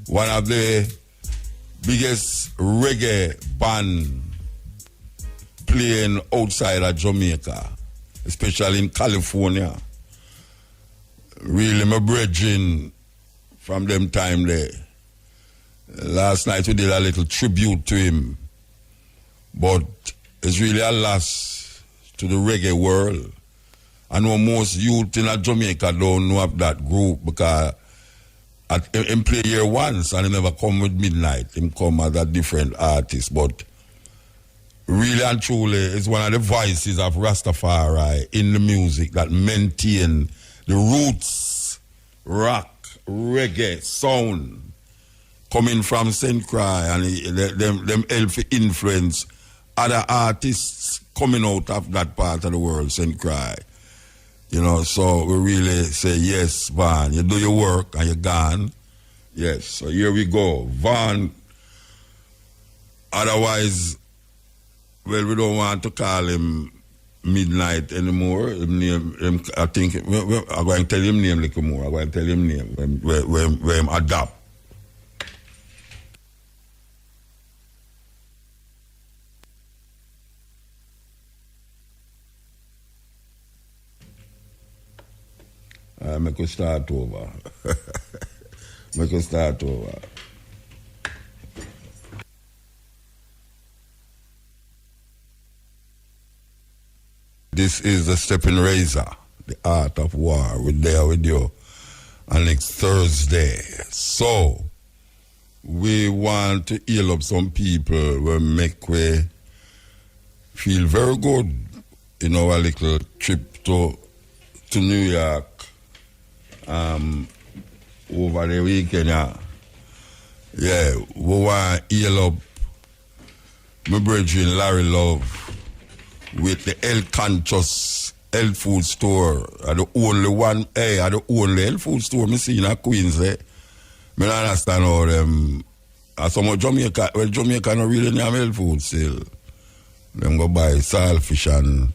one of the biggest reggae band playing outside of Jamaica, especially in California. Really, my brethren from them time there. Last night we did a little tribute to him, but it's really a loss to the reggae world. I know most youth in Jamaica don't know of that group because him play here once and he never come with Midnight. Him come as a different artist, but really and truly it's one of the voices of Rastafari in the music that maintain the roots, rock, reggae, sound coming from St. Croix, and them help to influence other artists coming out of that part of the world, St. Croix. You know, so we really say, yes, Van, you do your work and you're gone. Yes, so here we go. Van, otherwise, well, we don't want to call him Midnight anymore. Him, I think, I'm going to tell him name a little more. I'm going to tell him name where him adapt. Make us start over. Make us start over. This is the Steppin Razor, the art of war. We're there with you on next Thursday. So, we want to heal up some people who make we feel very good in our little trip to New York over the weekend. Yeah, we want to heal up my brethren Larry Love with the health conscious health food store. The only one, the only health food store I see in Queens. I don't understand how them, some of Jamaica, well, Jamaica don't really have health food still. Them go buy saltfish and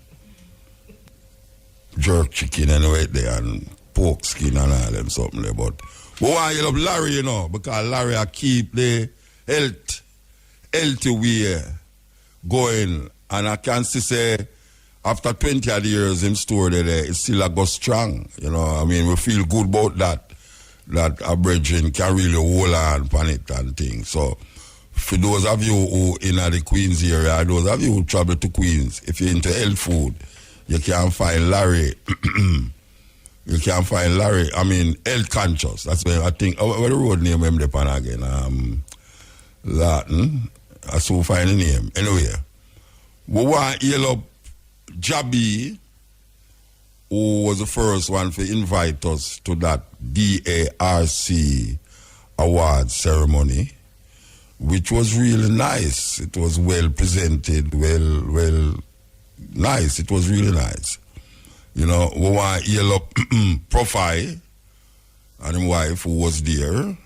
jerk chicken and wait there and pork skin and all them something there. But we want to love Larry, you know, because Larry keep the healthy way going. And I can see say after 20 odd years in store there, it's still a go strong. You know, I mean, we feel good about that our brethren can really hold on upon it and things. So for those of you who in the Queens area, those of you who travel to Queens, if you're into health food, you can find Larry. You can find Larry, I mean, health conscious. That's where I think, what the road name him depend again? Latin. I still find the name. Anyway, we want to heal up Jabi, who was the first one to invite us to that DARC award ceremony, which was really nice. It was well presented, well nice. It was really nice. You know, we want to heal up Profile and his wife who was there.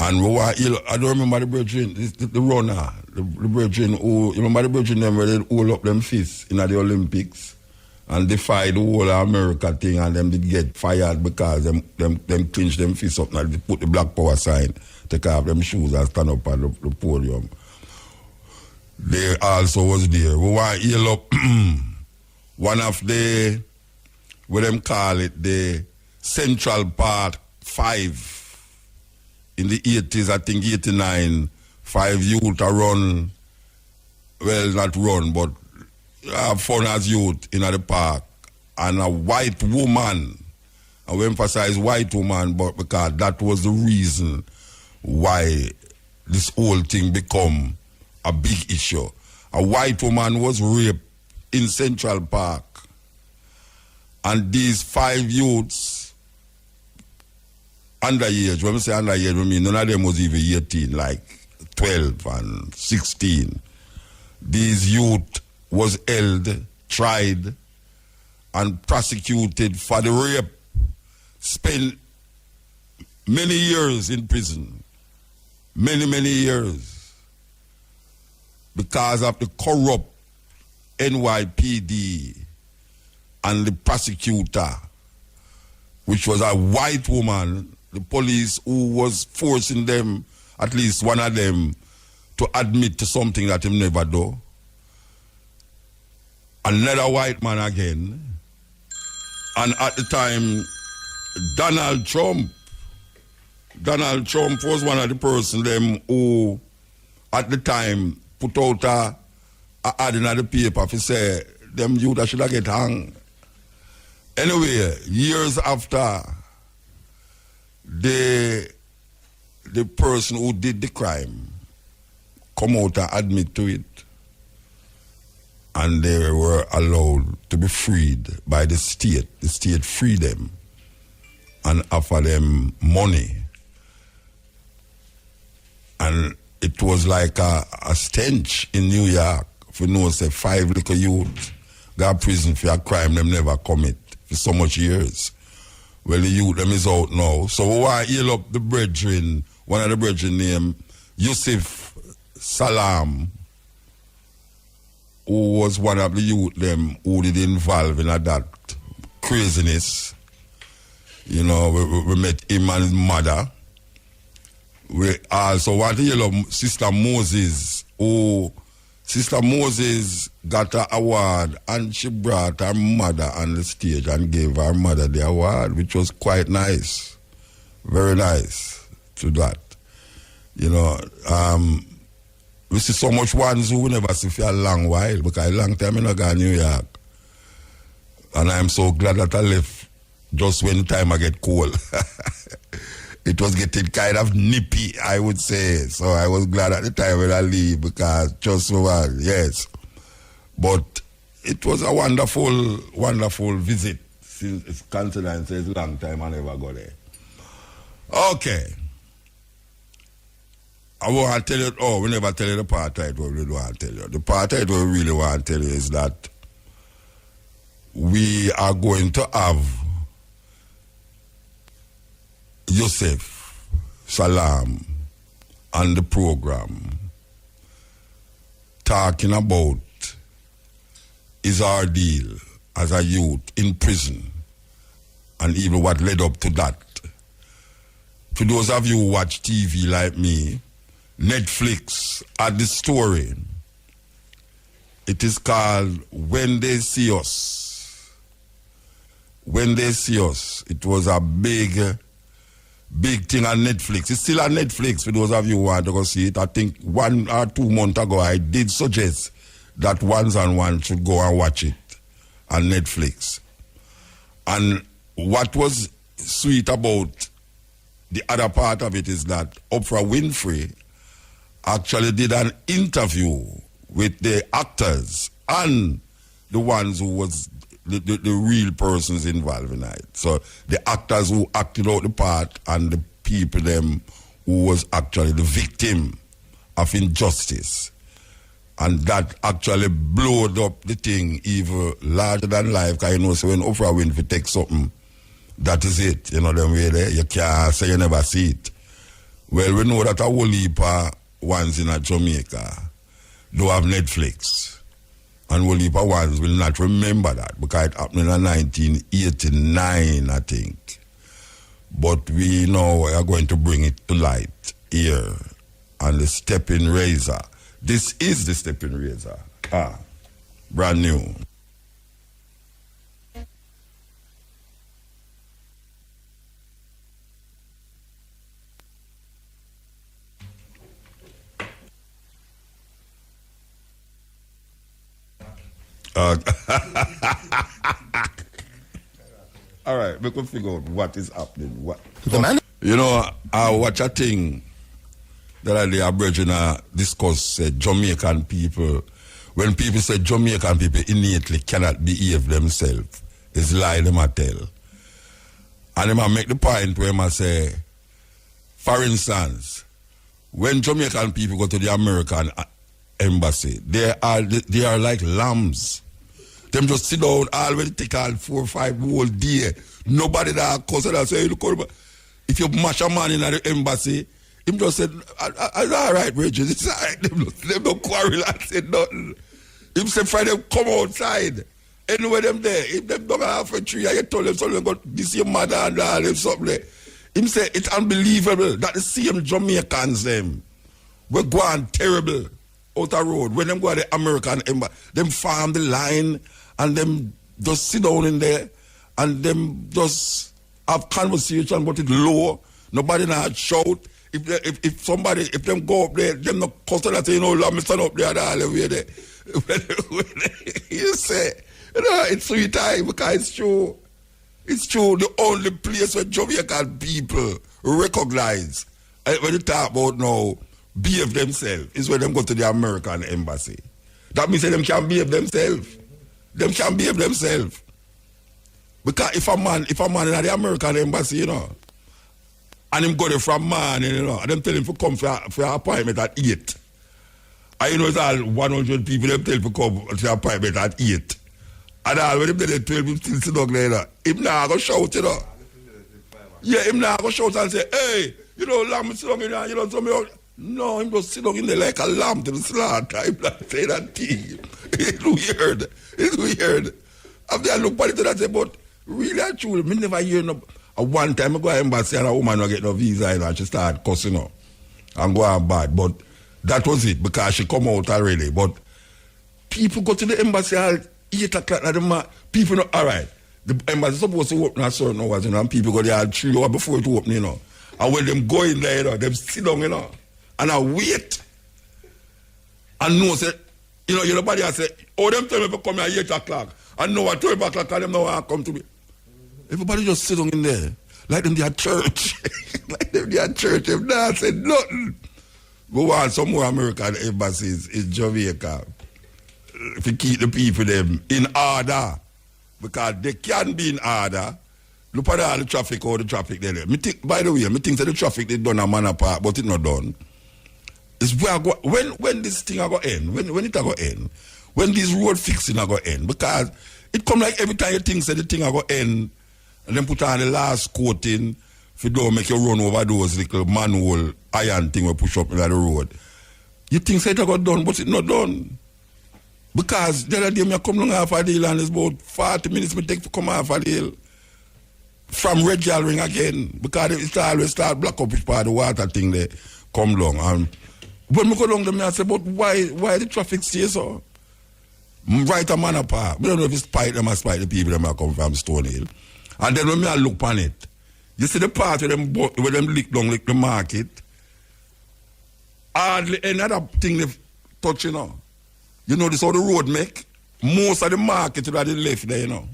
And we want to heal up, I don't remember the brethren, the runner, the brethren who, you remember the brethren them where they hold up them fists in the Olympics and defy the whole America thing, and them did get fired because them clinch them fists up and they put the Black Power sign, take off them shoes and stand up at the podium. They also was there. We want to heal up one of the, what them call it, the Central Park 5 in the 80s, I think 89, 5 youth are run, well, not run, but have fun as youth in the park. And a white woman, I will emphasize white woman, but because that was the reason why this whole thing become a big issue. A white woman was raped in Central Park, and these 5 youths, underage, when we say underage, I mean none of them was even 18, like 12 and 16. These youth was held, tried, and prosecuted for the rape, spent many years in prison, many years, because of the corrupt NYPD and the prosecutor, which was a white woman the police who was forcing them, at least one of them, to admit to something that he never do. Another white man again. And at the time, Donald Trump was one of the person them who, at the time, put out a ad in the paper to say, them youth should have get hung. Anyway, years after, the person who did the crime come out and admit to it. And they were allowed to be freed by the state. The state freed them and offered them money. And it was like a stench in New York. If you know, say 5 little youth got prison for a crime them never commit for so much years. Well, the youth them is out now. So we want to heal up the brethren, one of the brethren named Yusuf Salam, who was one of the youth them who did involve in that craziness. You know, we met him and his mother. We also want to hear Sister Moses, who Sister Moses got an award and she brought her mother on the stage and gave her mother the award, which was quite nice. Very nice to that. You know, we see so much ones who we never see for a long while, because a long time I not go to New York. And I'm so glad that I left just when the time I get cold. It was getting kind of nippy, I would say. So I was glad at the time when I leave, because just so well, yes. But it was a wonderful, wonderful visit. Since it's considered it's a long time I never go there. Okay. I want to tell you, we never tell you the part what we really want to tell you. The part what we really want to tell you is that we are going to have Yusuf Salam on the program talking about his ordeal as a youth in prison and even what led up to that. For those of you who watch TV like me, Netflix had this story. It is called When They See Us. When They See Us. It was a big thing on Netflix. It's still on Netflix for those of you who want to go see it. I think 1 or 2 months ago I did suggest that Ones and One should go and watch it on Netflix. And what was sweet about the other part of it is that Oprah Winfrey actually did an interview with the actors and the ones who was the real persons involved in it. So the actors who acted out the part and the people them who was actually the victim of injustice. And that actually blowed up the thing even larger than life. Because you know, so when Oprah Winfrey takes something, that is it. You know them way there. You can't say you never see it. Well, we know that a whole heap of ones in Jamaica do have Netflix. And whole heap of ones will not remember that because it happened in 1989, I think. But we know we are going to bring it to light here on the Steppin Razor. This is the Steppin Razor. Brand new. All right, we can figure out what is happening. What the man? You know, I watch a thing that I brethren discuss Jamaican people. When people say Jamaican people innately cannot behave themselves, it's lie them I tell. And them I make the point where I say, for instance, when Jamaican people go to the American embassy, they are like lambs. Them just sit down already take all 4 or 5 whole day. Nobody that calls and say, look, if you mash a man in the embassy, him just said, all right, Regis, it's all right. Them don't quarrel and say nothing. Him said, Friday, come outside. Anyway, them there. If them don't have a tree, I told them something about this your mother and all them something there. Him say it's unbelievable that the same Jamaicans them were going terrible out the road. When them go to the American embassy, them farm the line and them just sit down in there and them just have conversation but it low. Nobody not shout. If them go up there, them not custom and say, you know, let me stand up there and all the way there. You say, you know, it's sweet time because it's true. It's true, the only place where Jamaican people recognize, when you talk about now, behave themselves, is when them go to the American embassy. That means that them can behave themselves. Them can behave themselves. Because if a man in the American embassy, you know, and him go there from morning, you know, and them tell him to come for an appointment at 8. And you know it's all 100 people, them tell him to come to the appointment at 8. And all when him tell him 12, him still sit down there, you know. Him not go shout, you know. Yeah, him not go shout and say, hey, you know, lamb sit down in there, you know, so me, no, him just sit down in there like a lamb to the slaughter. Him not say that thing. It's weird. It's weird. After I look at it and I say, but really and truly, me never hear no. One time I go to embassy and a woman don't get no visa, you know, and she start cussing her and go on bad. But that was it because she come out already. But people go to the embassy at 8 o'clock at the morning. People know, all right, the embassy is supposed to open at certain hours, you know, and people go there at 3 hours before it open, you know. And when them go in there, you know, them sit down, you know, and I wait. And know, say, you know, nobody has say, oh, them tell me to come at 8 o'clock. And know at 12 o'clock, and them know I come to me. Everybody just sit down in there, like them they at church. Like them they at church, them not said nothing. We want some more American embassies in Jamaica to keep the people them in order. Because they can be in order. Look at all the traffic, all the traffic there. Me think, by the way, I think that the traffic they done at Manor Park, but it's not done. It's where I go, when this thing I go end, when it I go end, when this road fixing I go end. Because it come like every time you think that the thing I go end, and then put on the last coating if you don't make you run over those little manual iron thing we push up in the road. You think that it got done, but it's not done. Because the other day I come along half a deal and it's about 40 minutes me take to come half a deal from Red Jal Ring again. Because it always start black up which part of the water thing there come along. And when I go along them I say, but why the traffic stays so? Right a Manor Park. We don't know if it's spite them or spite the people that come from Stone Hill. And then when I look on it, you see the part where them lick down like the market, hardly any other thing they touch, you know. You know this how the road make? Most of the market is at the left there, you know.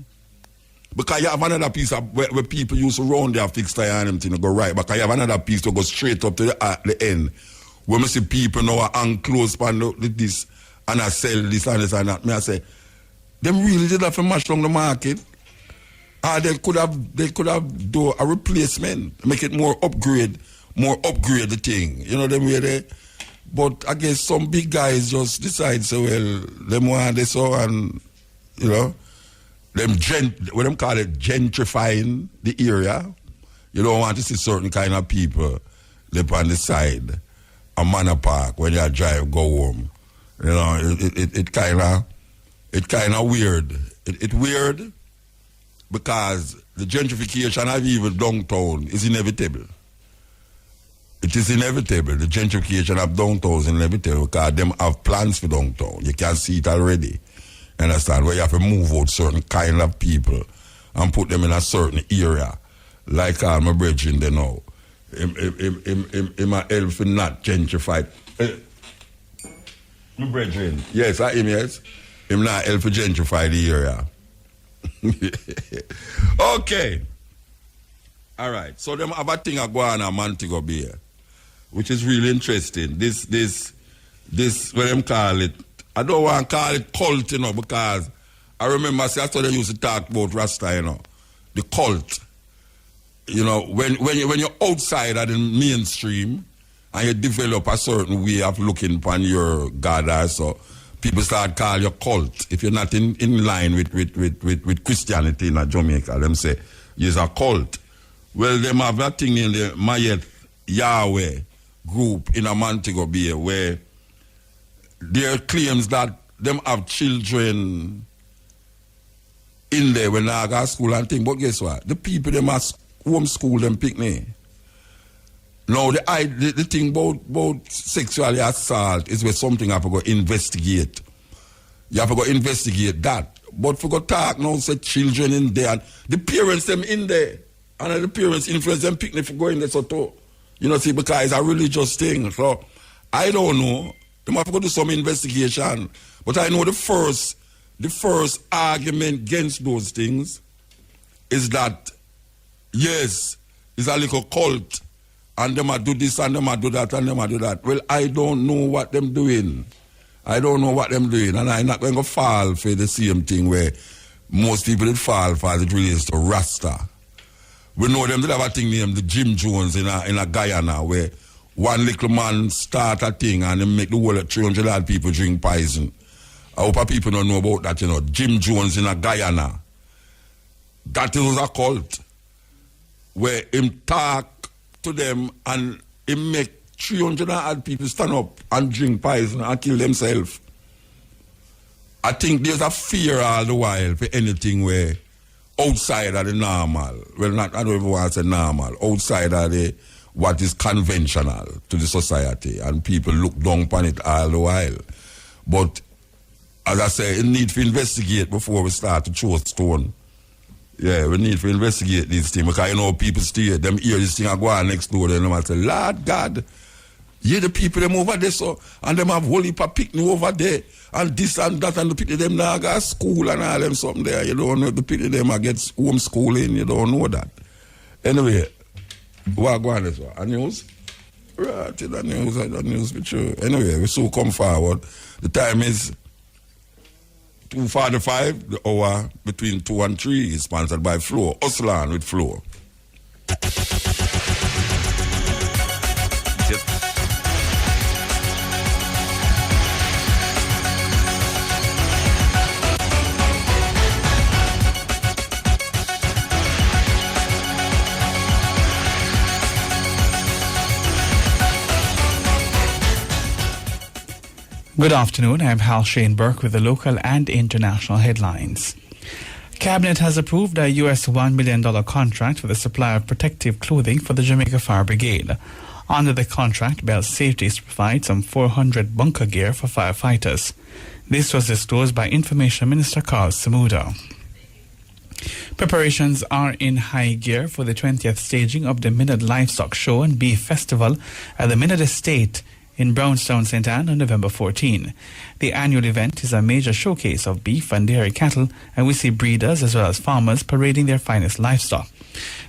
Because you have another piece of where people used to round their fixed tire and everything to go right. Because you have another piece to go straight up to the end. When we see people now hang close on this and I sell this and this and that. Me I say, them really did have to mash down the market. They could have do a replacement, make it more upgrade the thing. You know them way they. But I guess some big guys just decide so well them want this so and you know them what them call it gentrifying the area. You don't want to see certain kind of people live on the side of Manor Park when you drive go home. You know it kind of weird. It weird. Because the gentrification of even downtown is inevitable. It is inevitable. The gentrification of downtown is inevitable because them have plans for downtown. You can see it already. You understand? Where you have to move out certain kind of people and put them in a certain area. Like my brethren they know. Him a help for not gentrify. My brethren. Yes, I am, yes. Him not help for gentrify the area. Okay. All right. So them have a thing a go on a Montego Bay, which is really interesting. This what them call it. I don't want to call it cult, you know, because I remember that's what they used to talk about Rasta, you know. The cult. You know, when you're outside of the mainstream and you develop a certain way of looking upon your God or so, people start calling you cult. If you're not in line with Christianity in Jamaica, them say you're a cult. Well, them have that thing in the Mayet Yahweh group in a Montego Bay where there claims that them have children in there when they go to school and thing. But guess what? The people them must homeschool them picnic. Now, the thing about sexual assault is where something you have to go investigate. You have to go investigate that. But for go talk now, say children in there, and the parents them in there, and the parents influence them picnic for going there so too. You know, see, because it's a religious thing. So, I don't know. They have to go do some investigation. But I know the first argument against those things is that, yes, it's a little cult, and them a do this, and them a do that, and them a do that. Well, I don't know what them doing. I don't know what them doing, and I'm not going to fall for the same thing where most people did fall for as it relates to Rasta. We know them did have a thing named the Jim Jones in a Guyana where one little man start a thing and they make the whole 300 people drink poison. I hope people don't know about that, you know. Jim Jones in a Guyana. That was a cult where him talk to them and him make 300 odd people stand up and drink poison and kill themselves. I think there's a fear all the while for anything where outside of the normal, well, I don't even want to say normal, outside of the what is conventional to the society, and people look down upon it all the while. But as I say, it need to investigate before we start to throw a stone. Yeah, we need to investigate these things because you know people still them hear this thing and go on next door, then they might say, Lord God, yeah, the people them over there so and them have whole heap of picnic over there and this and that, and the people them now got school and all them something there. You don't know the people them are get homeschooling, you don't know that. Anyway, what go on this one? A news? Right, the news be true. Anyway, we so come forward. The time is 2:45, the hour between 2 and 3 is sponsored by Flow. Oslan with Flow. Good afternoon. I'm Hal Shane Burke with the local and international headlines. Cabinet has approved a US $1 million contract for the supply of protective clothing for the Jamaica Fire Brigade. Under the contract, Bell Safety is to provide some 400 bunker gear for firefighters. This was disclosed by Information Minister Carl Samuda. Preparations are in high gear for the 20th staging of the Minard Livestock Show and Beef Festival at the Minard Estate in Brownstown, St. Anne on November 14. The annual event is a major showcase of beef and dairy cattle, and we see breeders as well as farmers parading their finest livestock.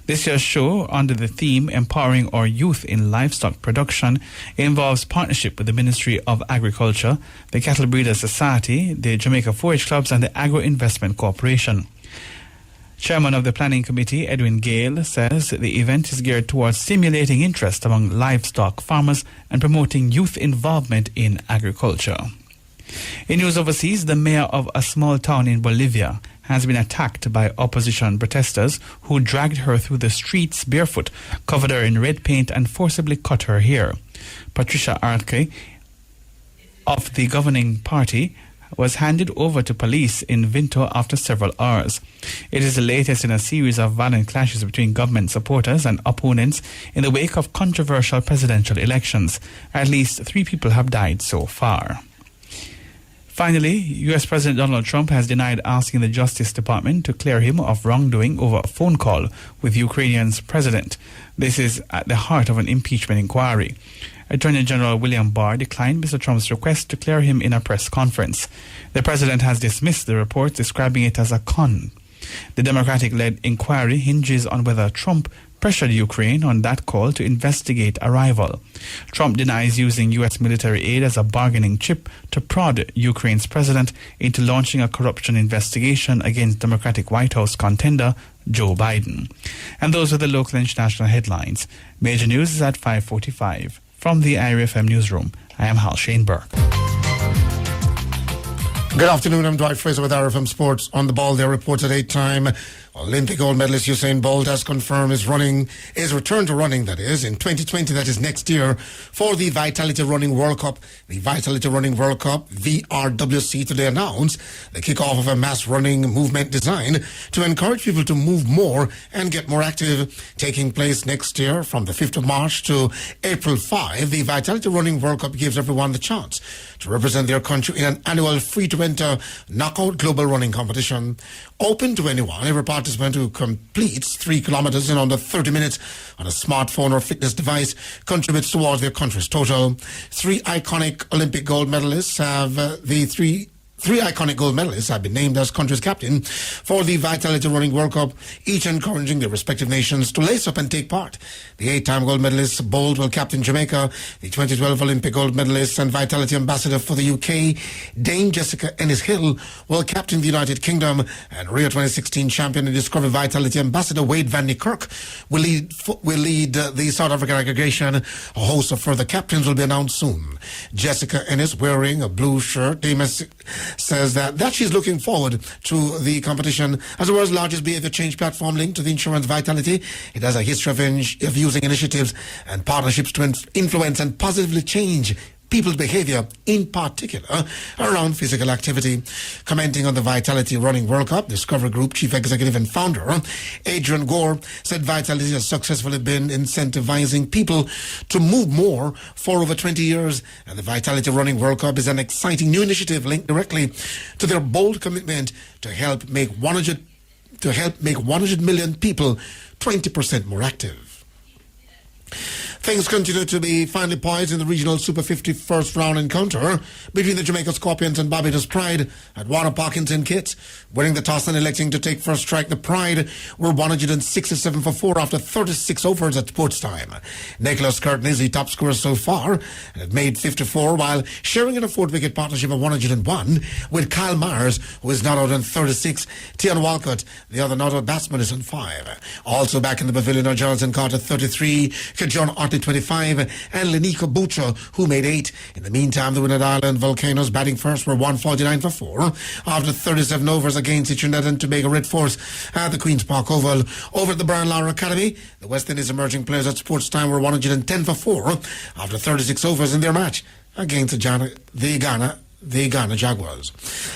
This year's show, under the theme Empowering Our Youth in Livestock Production, involves partnership with the Ministry of Agriculture, the Cattle Breeders Society, the Jamaica Forage Clubs, and the Agro Investment Corporation. Chairman of the Planning Committee, Edwin Gale, says the event is geared towards stimulating interest among livestock farmers and promoting youth involvement in agriculture. In news overseas, the mayor of a small town in Bolivia has been attacked by opposition protesters who dragged her through the streets barefoot, covered her in red paint and forcibly cut her hair. Patricia Arce of the governing party was handed over to police in Vinto after several hours. It is the latest in a series of violent clashes between government supporters and opponents in the wake of controversial presidential elections. At least 3 people have died so far. Finally, U.S. President Donald Trump has denied asking the Justice Department to clear him of wrongdoing over a phone call with Ukraine's president. This is at the heart of an impeachment inquiry. Attorney General William Barr declined Mr. Trump's request to clear him in a press conference. The president has dismissed the report, describing it as a con. The Democratic-led inquiry hinges on whether Trump pressured Ukraine on that call to investigate a rival. Trump denies using U.S. military aid as a bargaining chip to prod Ukraine's president into launching a corruption investigation against Democratic White House contender Joe Biden. And those are the local and international headlines. Major news is at 5:45. From the IRFM newsroom, I am Hal Shane Burke. Good afternoon, I'm Dwight Fraser with RFM Sports. On the ball, there reports at 8-time Olympic gold medalist Usain Bolt has confirmed his return to running, that is, in 2020, that is next year, for the Vitality Running World Cup. The Vitality Running World Cup, VRWC, today announced the kickoff of a mass running movement designed to encourage people to move more and get more active. Taking place next year from the 5th of March to April 5, the Vitality Running World Cup gives everyone the chance to represent their country in an annual free-to-enter knockout global running competition. Open to anyone, every participant who completes 3 kilometers in under 30 minutes on a smartphone or fitness device contributes towards their country's total. Three iconic gold medalists have been named as country's captain for the Vitality Running World Cup, each encouraging their respective nations to lace up and take part. The 8-time gold medalist Bolt will captain Jamaica. The 2012 Olympic gold medalist and Vitality ambassador for the UK, Dame Jessica Ennis-Hill, will captain the United Kingdom, and Rio 2016 champion and Discovery Vitality ambassador Wade Van Niekerk will lead the South African aggregation. A host of further captains will be announced soon. Jessica Ennis, wearing a blue shirt, says that she's looking forward to the competition. As the world's largest behavior change platform linked to the insurance Vitality, it has a history of using initiatives and partnerships to influence and positively change people's behavior, in particular around physical activity. Commenting on the Vitality Running World Cup, Discovery Group Chief Executive and Founder Adrian Gore said Vitality has successfully been incentivizing people to move more for over 20 years, and the Vitality Running World Cup is an exciting new initiative linked directly to their bold commitment to help make 100 million people 20% more active. Things continue to be finely poised in the regional Super 50 first round encounter between the Jamaica Scorpions and Barbados Pride at Warner Park in St. Kitts. Winning the toss and electing to take first strike, the Pride were 167 for 4 after 36 overs at sports time. Nicholas Curtin is the top scorer so far and had made 54 while sharing in a 4th-wicket partnership of 101 with Kyle Myers, who is not out on 36. Tian Walcott, the other not-out batsman, is on 5. Also back in the pavilion are Jonathan Carter, 33, John Otley, 25, and Leniko Butcher, who made 8. In the meantime, the Winner Island Volcanoes batting first were 149 for 4 after 37 overs against Trinidad and Tobago Red Force at the Queen's Park Oval. Over at the Brian Lara Academy, the West Indies emerging players at sports time were 110 for 4 after 36 overs in their match against the Ghana Jaguars.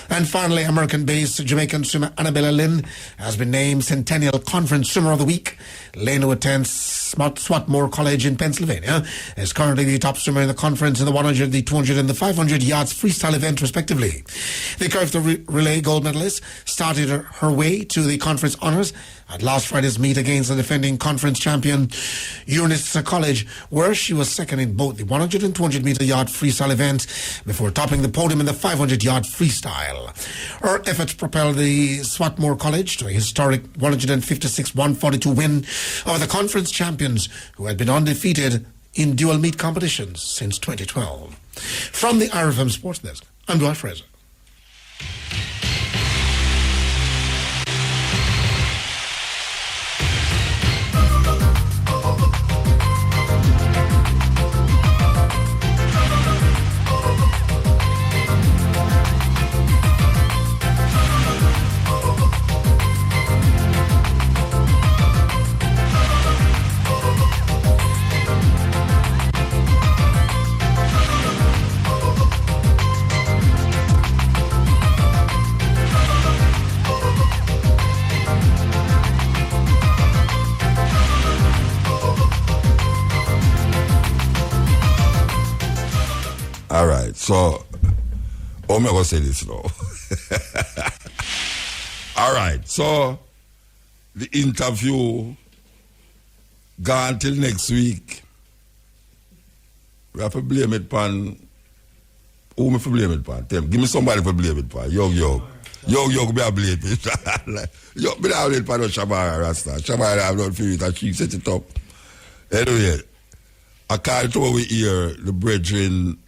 And finally, American-based Jamaican swimmer Annabella Lynn has been named Centennial Conference Swimmer of the Week. Lynn, who attends Swarthmore College in Pennsylvania, is currently the top swimmer in the conference in the 100, the 200 and the 500 yards freestyle event, respectively. The curved relay gold medalist started her way to the conference honors at last Friday's meet against the defending conference champion Eunice College, where she was second in both the 100 and 200 meter yard freestyle events before topping the podium in the 500 yard freestyle. Her efforts propelled the Swarthmore College to a historic 156-142 win over the conference champions, who had been undefeated in dual meet competitions since 2012. From the RFM Sports Desk, I'm Dwight Fraser. All right, so, I'm going to say this now. All right, so, the interview gone till next week. We have to blame it upon, who me for blame it upon? Give me somebody for blame it upon. Yo, be a blame it. Yo, be a blame it upon Shabara Rasta. Shabara have not feel it and she set it up. Anyway, I can't throw we hear the brethren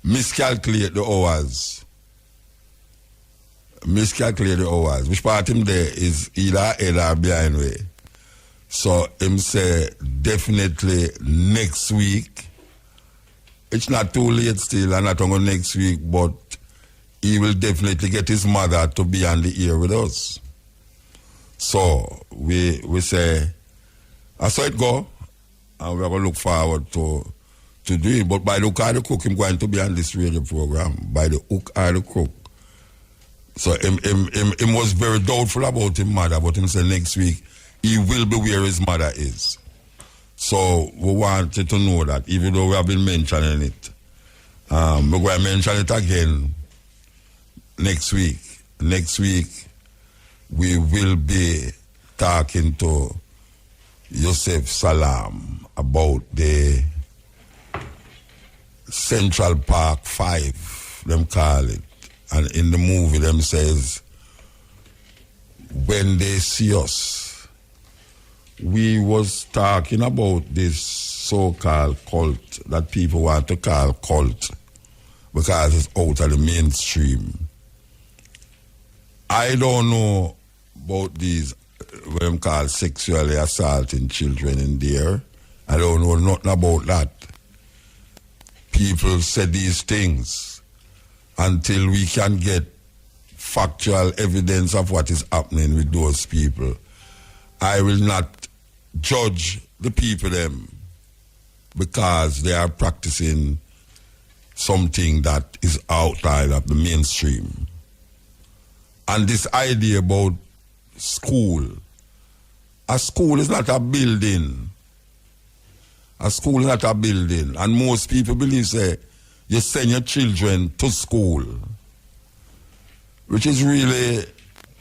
miscalculate the hours. Which part him there is either head or behind way. So him say definitely next week. It's not too late still and not only next week, but he will definitely get his mother to be on the air with us. So we say, I saw it go, and we're going to look forward to do it. But by the hook or the crook, I'm going to be on this radio program, by the hook or the crook. So him was very doubtful about his mother, but him said next week he will be where his mother is. So we wanted to know that, even though we have been mentioning it. We're going to mention it again next week. Next week, we will be talking to Yusuf Salam about the Central Park 5, them call it. And in the movie, them says, when they see us, we was talking about this so-called cult that people want to call cult because it's out of the mainstream. I don't know about these, what them call sexually assaulting children in there. I don't know nothing about that. People say these things until we can get factual evidence of what is happening with those people. I will not judge the people them because they are practicing something that is outside of the mainstream. And this idea about school, a school is not a building. A school is not a building. And most people believe, say, you send your children to school, which is really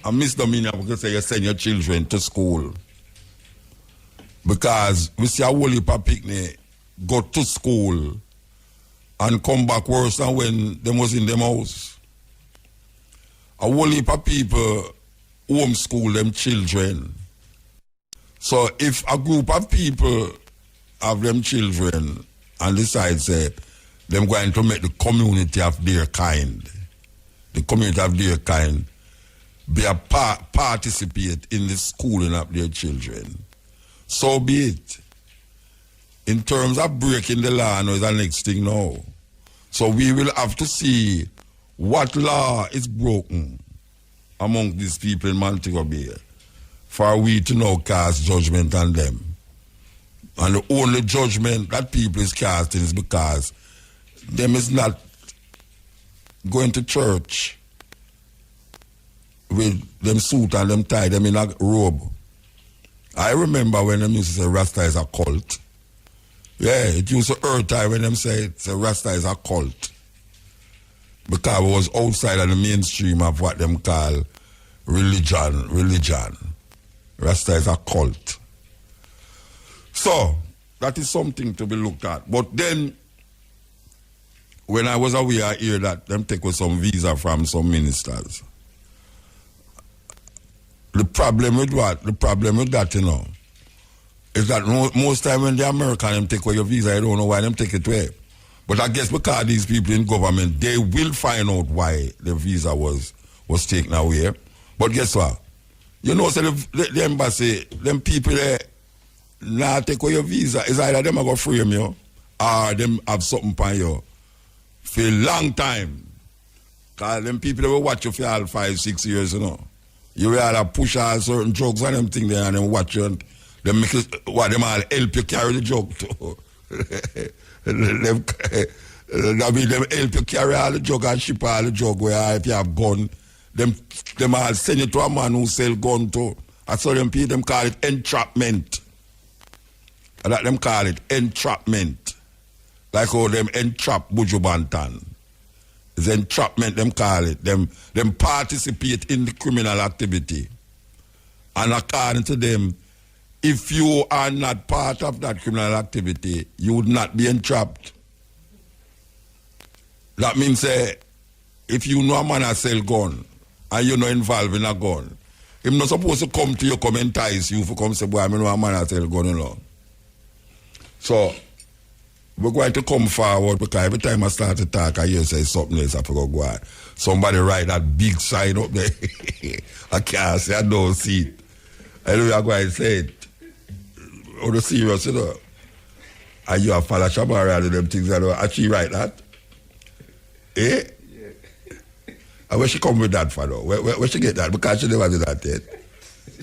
a misdemeanor because you send your children to school. Because we see a whole heap of picnic go to school and come back worse than when them was in them house. A whole heap of people homeschool them children. So if a group of people have them children and decide, say, them going to make the community of their kind, the community of their kind, be a participate in the schooling of their children, so be it. In terms of breaking the law, no, is the next thing now. So we will have to see what law is broken among these people in Montego Bay for we to now cast judgment on them. And the only judgment that people is casting is because them is not going to church with them suit and them tie them in a robe. I remember when them used to say Rasta is a cult. Yeah, it used to hurt time when them say Rasta is a cult. Because it was outside of the mainstream of what them call religion. Rasta is a cult. So, that is something to be looked at. But then, when I was away, I hear that them take with some visa from some ministers. The problem with what? The problem with that, you know, is that most time when the American them take away your visa, I don't know why them take it away. But I guess because these people in government, they will find out why the visa was taken away. But guess what? You know, so the embassy, them people there, now take away your visa. It's either them are going to frame you or them have something on you for a long time. Because them people that will watch you for all 5-6 years, you know. You will have push out certain drugs and them thing there and then watch you and them make it, what them all help you carry the drug too. them help you carry all the drug and ship all the drug where if you have gun, them all send it to a man who sell gun too. I saw them people, them call it entrapment. And that them call it entrapment. Like how them entrap Buju Banton. It's entrapment, them call it. Them participate in the criminal activity. And according to them, if you are not part of that criminal activity, you would not be entrapped. That means, if you know a man has sell gun, and you're not involved in a gun, he's not supposed to come to you, come entice you, for come say, boy, I know a man has sell gun, you know. So, we're going to come forward because every time I start to talk, I hear say something else, I forgot go on. Somebody write that big sign up there. I can't say, I don't see it. I know you're going to say it. On the serious, you know. And you have Fala Shabara and them things, I know. Actually write that. Eh? And where she come with that for, though? Where she get that? Because she never did that yet.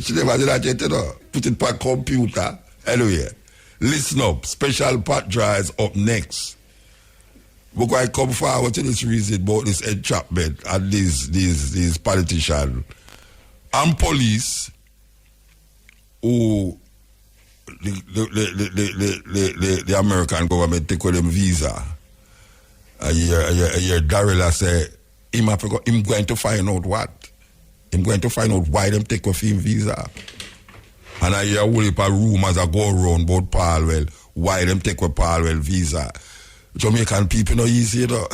She never did that yet, you know. Put it per computer. Anyway, listen up. Special pot dries up next. We're going to come forward to this reason about this entrapment and these politicians and police who the American government take with them visa. A year Darrell say him going to find out what? Him going to find out why them take with him visa. And I hear a whole heap of rumors that go around about Palwell, why them take with Palwell visa. Jamaican people not easy, you know.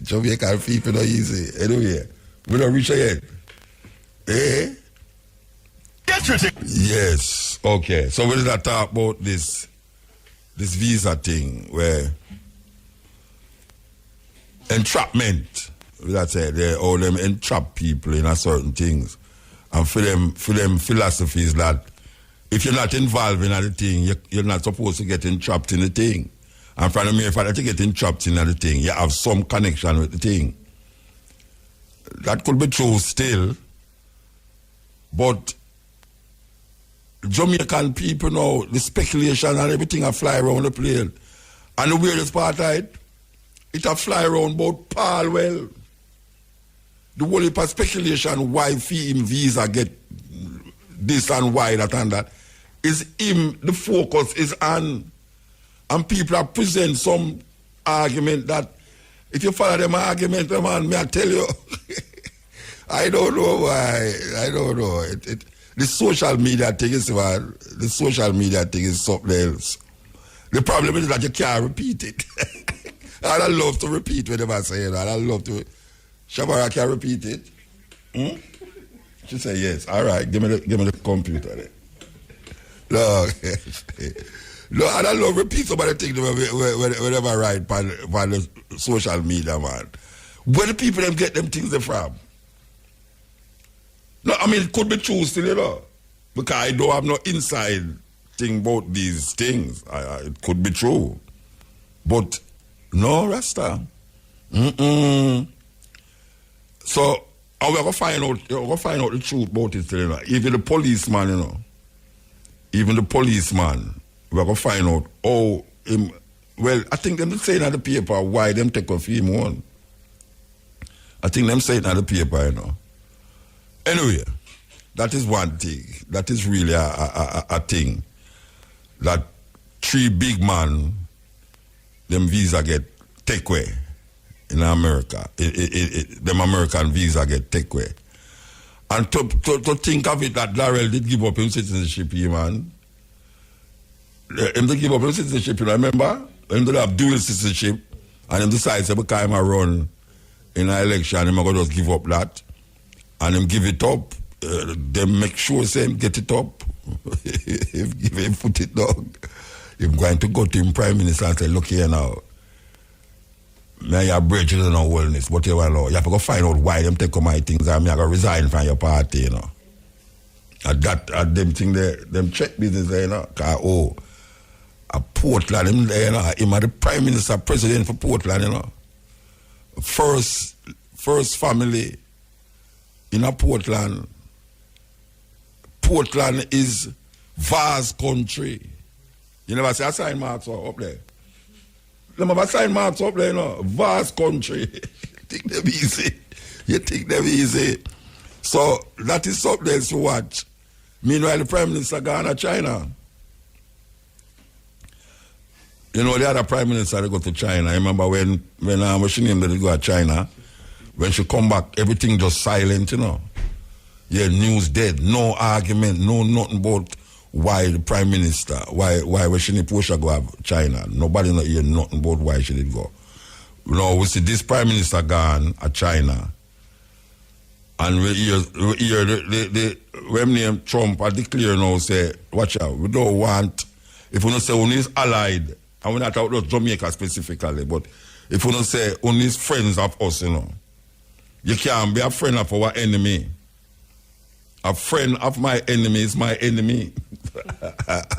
Jamaican people not easy. Anyway, we don't reach yet. Eh? Yes. Okay. So we're gonna talk about this visa thing where entrapment. That's it. They all them entrap people in a certain things, and for them philosophies that if you're not involved in the thing, you're not supposed to get entrapped in the thing. And from the mere fact that you get entrapped in the thing, you have some connection with the thing. That could be true still, but Jamaican people now, the speculation and everything a fly around the plane. And the weirdest part of it a fly around about Palwell. The whole heap of speculation why him visa get this and why that and that is him, the focus is on. And people are present some argument that if you follow them argument, man, may I tell you, I don't know why. I don't know. The social media thing is something else. The problem is that you can't repeat it. And I love to repeat whatever I say. And I love to. Shabara can repeat it. She said yes. All right, give me the computer then. Look. No, and I love repeat some of the things whenever I write on the social media, man. Where the people them get them things from? No, I mean, it could be true still, you know. Because I don't have no inside thing about these things. It could be true. But, no, Rasta. So, we're going to find out the truth about it still, you know. Even the policeman, you know. We're going to find out how him... Well, I think them saying in the paper why them take off him one. I think them saying in the paper, you know. Anyway, that is one thing. That is really a thing. That 3 big man, them visa get take away in America. Them American visa get take away. And to think of it that Darrell did give up his citizenship, man. Him to give up his citizenship, you know, remember? Him to have dual citizenship, and him decides every time I run in an election, him going to just give up that, and him give it up. Them make sure say him get it up. If him put it down, him going to go to him prime minister and say, look here now, may your bridges and no wellness, whatever law. You have to go find out why them take my things and me I go resign from your party, you know. And that them thing there, them check business there, you know. Cause a Portland, him there, you know, him are the prime minister, president for Portland, you know. First family in a Portland. Portland is vast country. You never see a sign marks up there. You never sign marks up there, you know. Vast country. Take them easy. You take them easy. So that is something else to watch. Meanwhile, the Prime Minister gone to China. You know, the other Prime Minister they go to China. I remember when she named her to go to China, when she come back, everything just silent, you know. Yeah, news dead. No argument, no nothing about why the Prime Minister, why she need to go to China. Nobody not hear nothing about why she did go. You know, we see this Prime Minister gone to China. And we hear when name Trump I declare now say, watch out, we don't want, if we don't say only is allied, and we're not talking about Jamaica specifically, but if we don't say only is friends of us, you know, you can't be a friend of our enemy. A friend of my enemy is my enemy.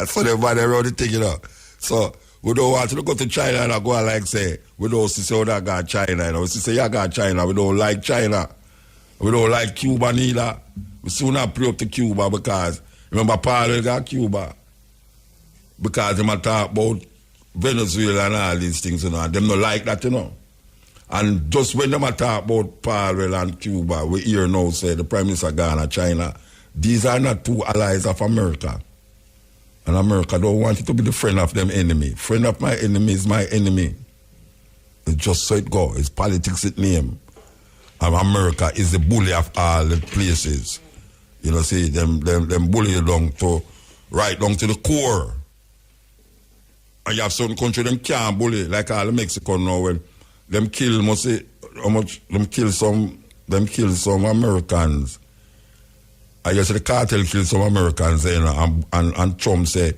So everybody around the thing, you know. So we don't want to go to China and go and like say, we don't see how that got China, you know. We say, yeah, got China, we don't like China. We don't like Cuba neither. We soon have pray up to Cuba because, remember Paul got Cuba? Because they might talk about Venezuela and all these things, you know, and them not like that, you know. And just when they might talk about Paul and Cuba, we hear now say the Prime Minister Ghana, China, these are not two allies of America. And America don't want it to be the friend of them enemy. Friend of my enemy is my enemy. It's just so it go. It's politics it name. And America is the bully of all the places. You know, see, them bully you down to, right down to the core. And you have certain countries them can't bully, like all the Mexico now, when them kill, must say, how much, them kill some Americans. I guess the cartel killed some Americans, you know, and Trump say,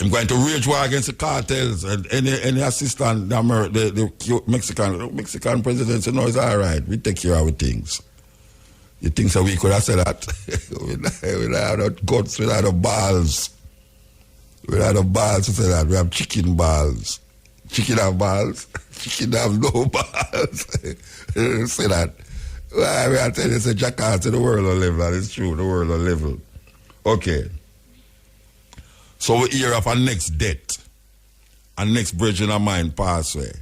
I'm going to wage war against the cartels, and any assistant, the Mexican president said, no, it's all right, we take care of our things. You think so we could have said that? we don't have guts, we don't have balls. We don't have balls to say that. We have chicken balls. Chicken have balls. Chicken have no balls. Say that. Well, I tell you, it's a jackass to the world of level. It's true, the world of level. Okay. So we hear of our next death. Our next brethren of mine pass away.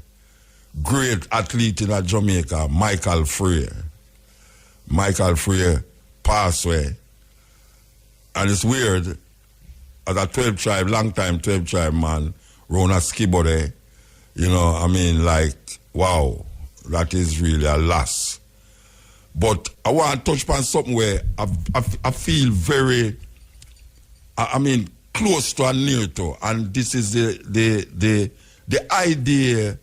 Great athlete in Jamaica, Michael Frey. Michael Frey passed away. And it's weird, as a 12 tribe, long time 12 tribe man, Rona Skibode, you know, I mean, like, wow, that is really a loss. But I want to touch upon something where I feel very, I mean, close to and near to, and this is the idea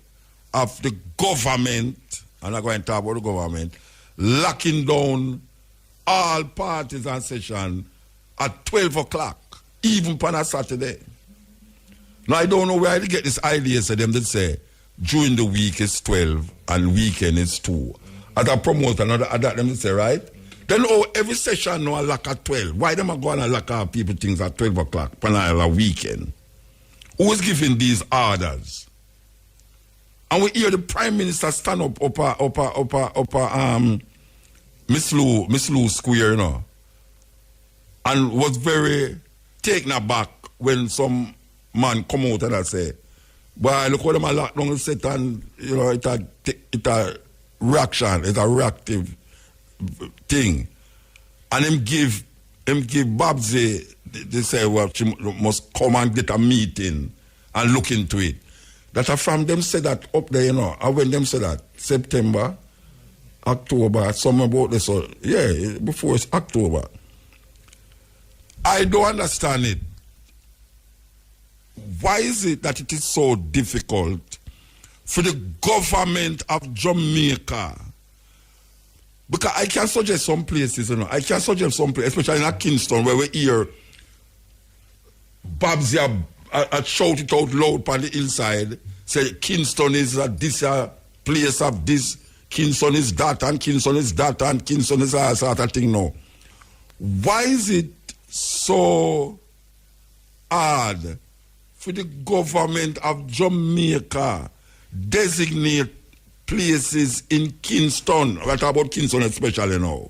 of the government, and I'm going to talk about the government, locking down all parties and session at 12 o'clock, even on a Saturday. Now, I don't know where I get this idea, so them that say, during the week is 12 and weekend is 2. As a promoter, that them say, right? Then every session now lock at 12. Why them are going to lock our people things at 12 o'clock on a weekend? Who is giving these orders? And we hear the Prime Minister stand up Miss Lou Square, you know, and was very taken aback when some man come out and I say, boy, look how them a lock down the set and, you know, it's a reaction, it's a reactive thing. And him give Babsy, they say, well, she must come and get a meeting and look into it. That from them said that up there, you know, and when them said that, September, October, something about this, so yeah, before it's October. I don't understand it. Why is it that it is so difficult for the government of Jamaica? Because I can suggest some places, you know, especially in Kingston, where we hear Babsy shout it out loud on the hillside, say Kingston is this place of this, Kingston is that, and Kingston is that, and Kingston is that sort of thing now. Why is it so hard for the government of Jamaica designate places in Kingston? I talk about Kingston especially now.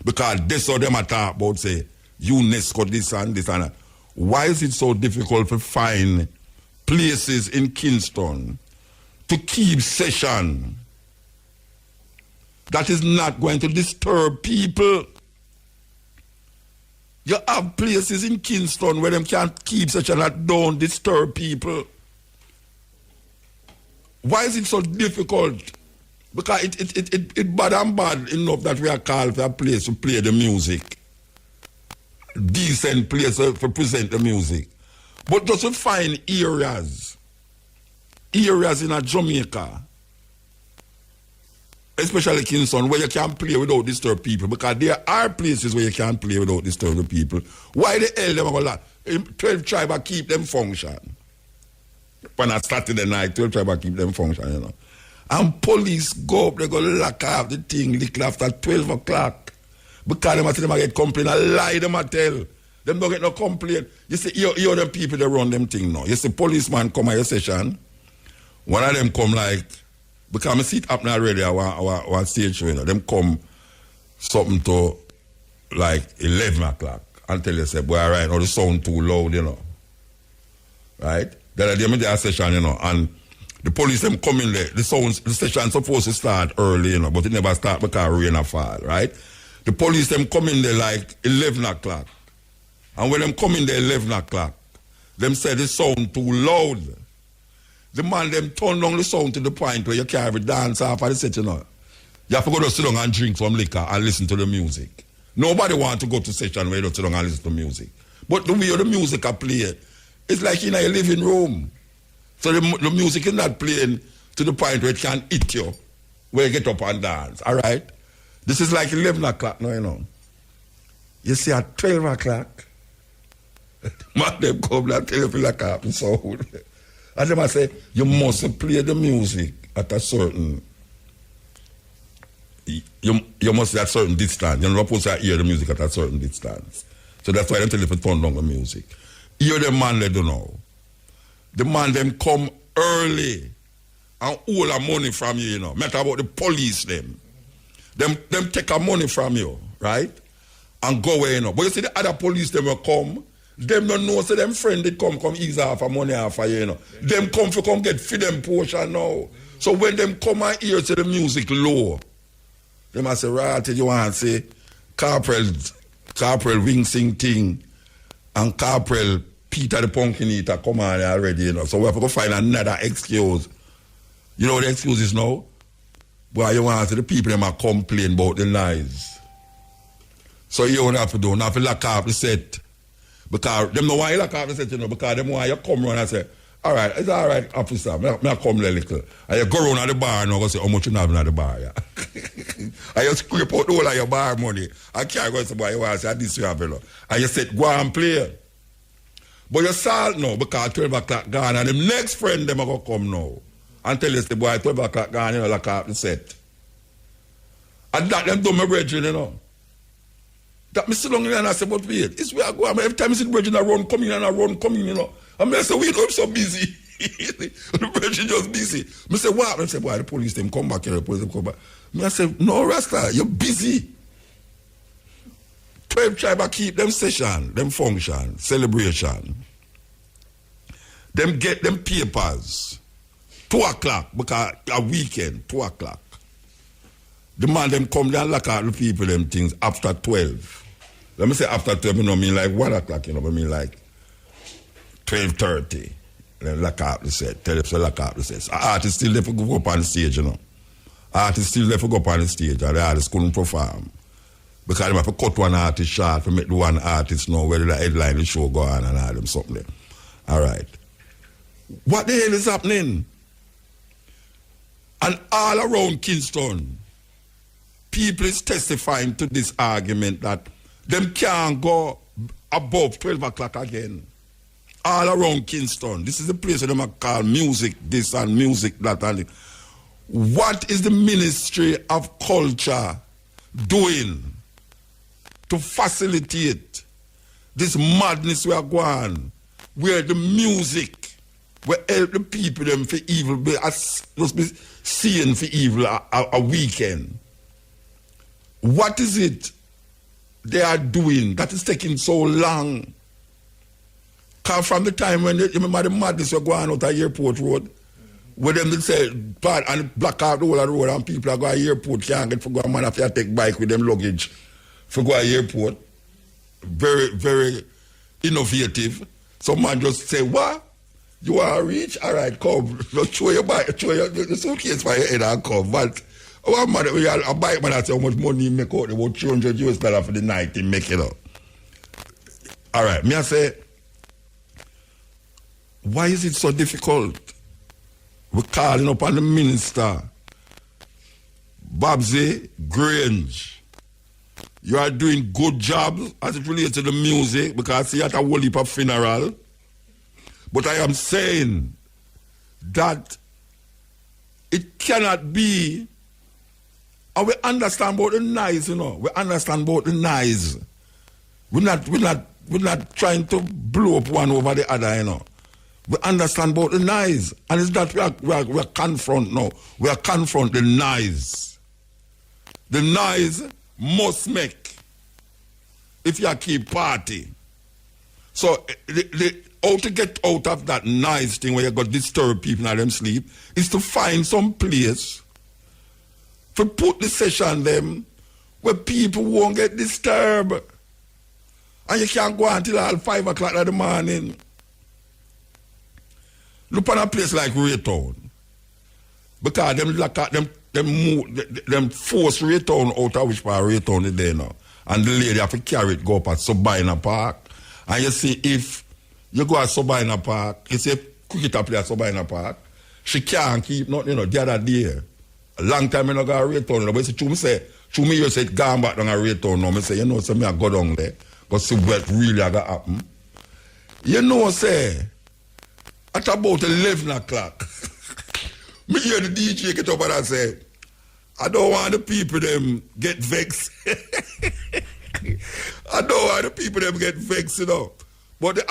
Because this or them I talk about, say, UNESCO, this and that. Why is it so difficult to find places in Kingston to keep session that is not going to disturb people? You have places in Kingston where them can't keep session that don't disturb people. Why is it so difficult? Because it bad and bad enough that we are called for a place to play the music. Decent place to present the music. But just to find areas in Jamaica, especially Kingston, where you can't play without disturb people, because there are places where you can't play without disturbing people. Why the hell them are going to 12 tribes keep them function? When I started the night, 12 tribes keep them function, you know. And police go up, they go lock off the thing little after 12 o'clock. Because them tell them get complaint, I lie them I tell. Them don't get no complaint. You see, you them people that run them thing now. You see, policeman come at your session. One of them come like, because I see it happening already, I want stage show, you know. Them come something to like 11 o'clock until you say, boy, right now the sound too loud, you know. Right? Then they make their session, you know, and the police them come in there. The session supposed to start early, you know, but it never start because rain a fall, right? The police them come in there like 11 o'clock. And when them come in there 11 o'clock, them say the sound too loud. The man them turn down the sound to the point where you can't even dance off of the set, you know. You have to go to sit down and drink some liquor and listen to the music. Nobody want to go to session where you don't sit down and listen to music. But the way the music are played, it's like in a living room. So the music is not playing to the point where it can hit you, where you get up and dance, all right? This is like 11 o'clock now, you know. You see at 12 o'clock, man, them come and tell you feel like a sound. And them I say, you must play the music at a certain, you must be at a certain distance. You're not supposed to hear the music at a certain distance. So that's why they tell you to turn down the music. Hear the man they don't know. The man them come early and hold the money from you, you know. Matter about the police them. Them take a money from you, right? And go away, you know. But you see the other police them will come, them don't know, so them friend they come ease off a money off of you know. Them come for come get for them portion now. So when them come and hear to the music low, them must say, right, you want to say, Corporal Wing Sing Ting and Corporal Peter the Pumpkin Eater come on already, you know. So we have to go find another excuse. You know what the excuse is now? Boy, you want to see the people them are complain about the noise. So you don't have to do, not have to lock up the set. Because them know why you lock up the set, you know, because them why you come around and say, all right, it's all right, officer, I come a little. And you go around at the bar and go say, how much you have at the bar, yeah? And you scrape out all of your bar money. I can't go to boy, you want to say, this you have, you know. And you said, go and play. But you salt now, because 12 o'clock gone, and the next friend them are going to come now. And tell you, the boy, 12 o'clock gone, you know, lock up the set. And that them do my brethren, you know. That me sit down and I say, but wait, it's where I go. Every time I see the brethren, I run, come in, you know. And I say, wait, I'm so busy. The brethren just busy. I say, what? I say, boy, the police, them come back here, the police, them come back. I say, no, Rasta, you're busy. 12 tribes keep them session, them function, celebration. Them get them papers. 2 o'clock, because a weekend, 2 o'clock. The man them come there and lock out the people them things after 12. Let me say after 12, you know, I mean like 1 o'clock, you know, I mean like 12:30. Then lock out the set. Tell them to lock out the set. Artists still left to go up on the stage, you know. Artists still left to go up on the stage and the artists couldn't perform. Because they have to cut one artist short to make the one artist know whether the headline the show go on and all them something. All right. What the hell is happening? And all around Kingston, people is testifying to this argument that them can't go above 12 o'clock again. All around Kingston. This is the place where them call music this and music that. And what is the Ministry of Culture doing to facilitate this madness we are going, where the music will help the people them for evil, must be seeing for evil a weekend? What is it they are doing that is taking so long? Because from the time when you remember the madness were going out of Airport Road, where them they say, and block out the whole road and people are going to airport, can't get for go, man, if you take bike with them luggage for go to airport. Very, very innovative. Some man just say, what? You are rich? All right, come. Just show your bike, show your the suitcase for your head and come. But one man, a bike man, I say how much money he make out, about $200 for the night he make it up. All right, me I say, why is it so difficult? We're calling up on the minister, Babsy Grange. You are doing good job as it relates to the music, because you had a whole heap of funeral. But I am saying that it cannot be, and we understand about the noise, you know. We understand about the noise. We're not trying to blow up one over the other, you know. We understand about the noise. And it's that we are confront now. We are confront the noise. The noise must make if you keep party. So how to get out of that nice thing where you got disturb people and them sleep is to find some place to put the session them where people won't get disturbed. And you can't go until all 5 o'clock in the morning. Look at a place like Raytown. Because them force Raytown out of which part Raytown is there now. And the lady have to carry it go up at Sabina Park. And you see if you go at Sabina Park, you see cricketer play at Sabina Park, she can't keep nothing, the other day. A long time I go to Raytown, but you say gone back down to Raytown now. I say, so me I go down there. Because see what really going to happen. Say, at about 11 o'clock, me hear the DJ get up and say, I don't want the people them get vexed. I don't want the people them get vexed, But the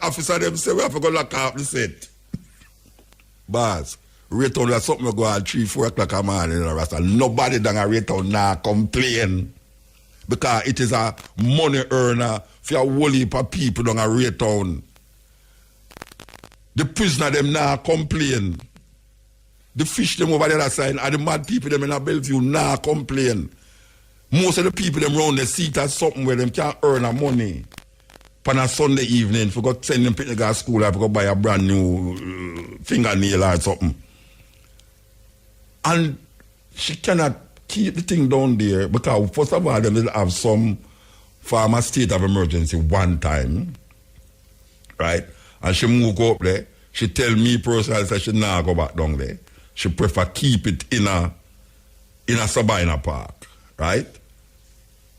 officer them say, we have to go lock up the set. Boss, Raytown is something go at 3, 4 o'clock a morning, and nobody down at Raytown now complain. Because it is a money earner for a whole heap of people down at Raytown. The prisoner them now complain. The fish them over the other side and the mad people them in a Bellevue now complain. Most of the people them round the seat at something where them can't earn a money. On a Sunday evening, for go send them to go to school or go buy a brand new fingernail or something. And she cannot keep the thing down there because first of all, they will have some former state of emergency one time, right? And she move up there. She tell me personally that she not go back down there. She prefer keep it in a Sabina Park, right?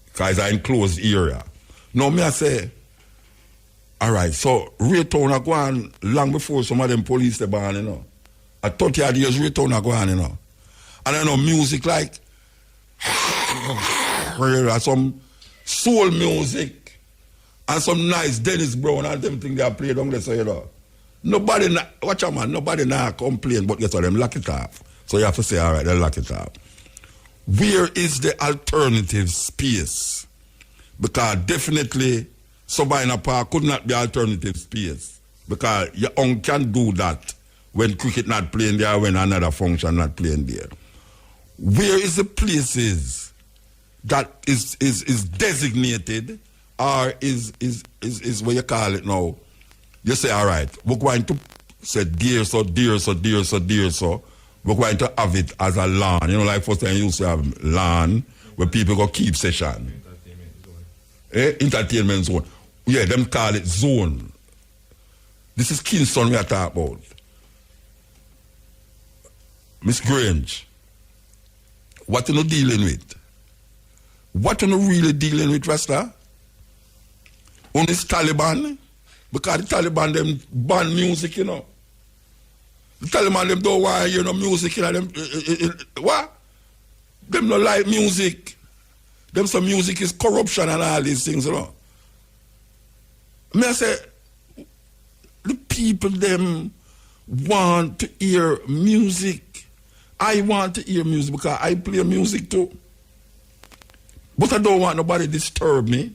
Because it's an enclosed area. Now me I say, all right, so Raytown are going long before some of them police they born, At 30 odd years Raytown are going, And I know music like some soul music and some nice Dennis Brown and them things they are played on there, so nobody, watch out man, nobody now complain, but guess what, them lock it off. So you have to say, all right, they lock it off. Where is the alternative space? Because definitely Sabina Park could not be alternative space. Because you can do that when cricket not playing there, when another function not playing there. Where is the places that is designated or is what you call it now? You say, all right, we're going to say dear so. We're going to have it as a lawn. Like first time you used to have lawn where people go keep session. Entertainment zone. Yeah, them call it zone. This is Kingston we are talking about. Miss Grange, what are you dealing with? What are you really dealing with, Rasta? On this Taliban? Because the Taliban, them ban music, The Taliban, them don't want to hear no music, what? Them don't like music. Them some music is corruption and all these things, Me I say, the people, them want to hear music. I want to hear music because I play music too. But I don't want nobody disturb me.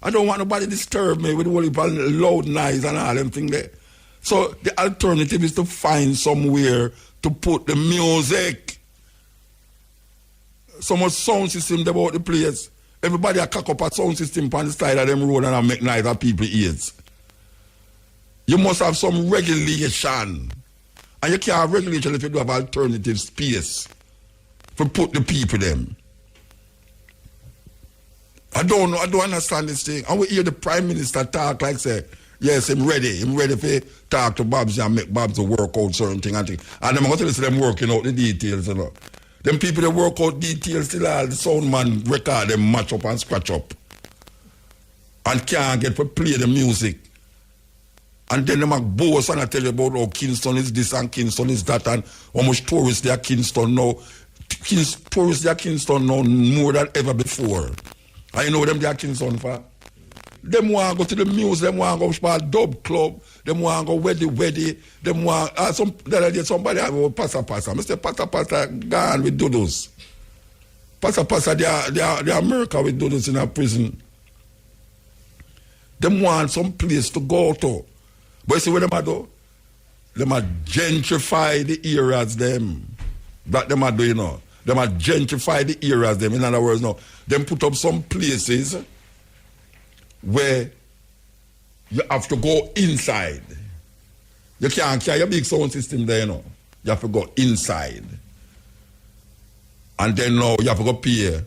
I don't want nobody disturb me with all the loud noise and all them things there. So the alternative is to find somewhere to put the music. So much sound system about the place. Everybody a cock up a sound system on the side of them road and I make noise of people's ears. You must have some regulation. And you can't have regulation if you don't have alternative space for put the people them. I don't know, I don't understand this thing. I will hear the Prime Minister talk like say, yes, I'm ready for talk to Babs and make Babs work out certain thing and thing. And I'm going to listen to them working out the details, Them people that work out details still all the sound man record them match up and scratch up. And can't get to play the music. And then them a boast and I tell you about how Kingston is this and Kingston is that and how much tourists there are Kingston now. Tourists there are Kingston now more than ever before. And you know them there are Kingston for? Them want to go to the museum, them want to go to a dub club, them want to go weddy, them want somebody have a passa. Mr. Passa gone with doodles. Passa, the America will do this in a prison. Them want some place to go to. But you see what them a do? Them a gentrify the areas them. That them a do, you know. Them a gentrify the areas them. In other words, no. Them put up some places where you have to go inside. You can't carry a big sound system there, you know. You have to go inside. And then now you have to go pay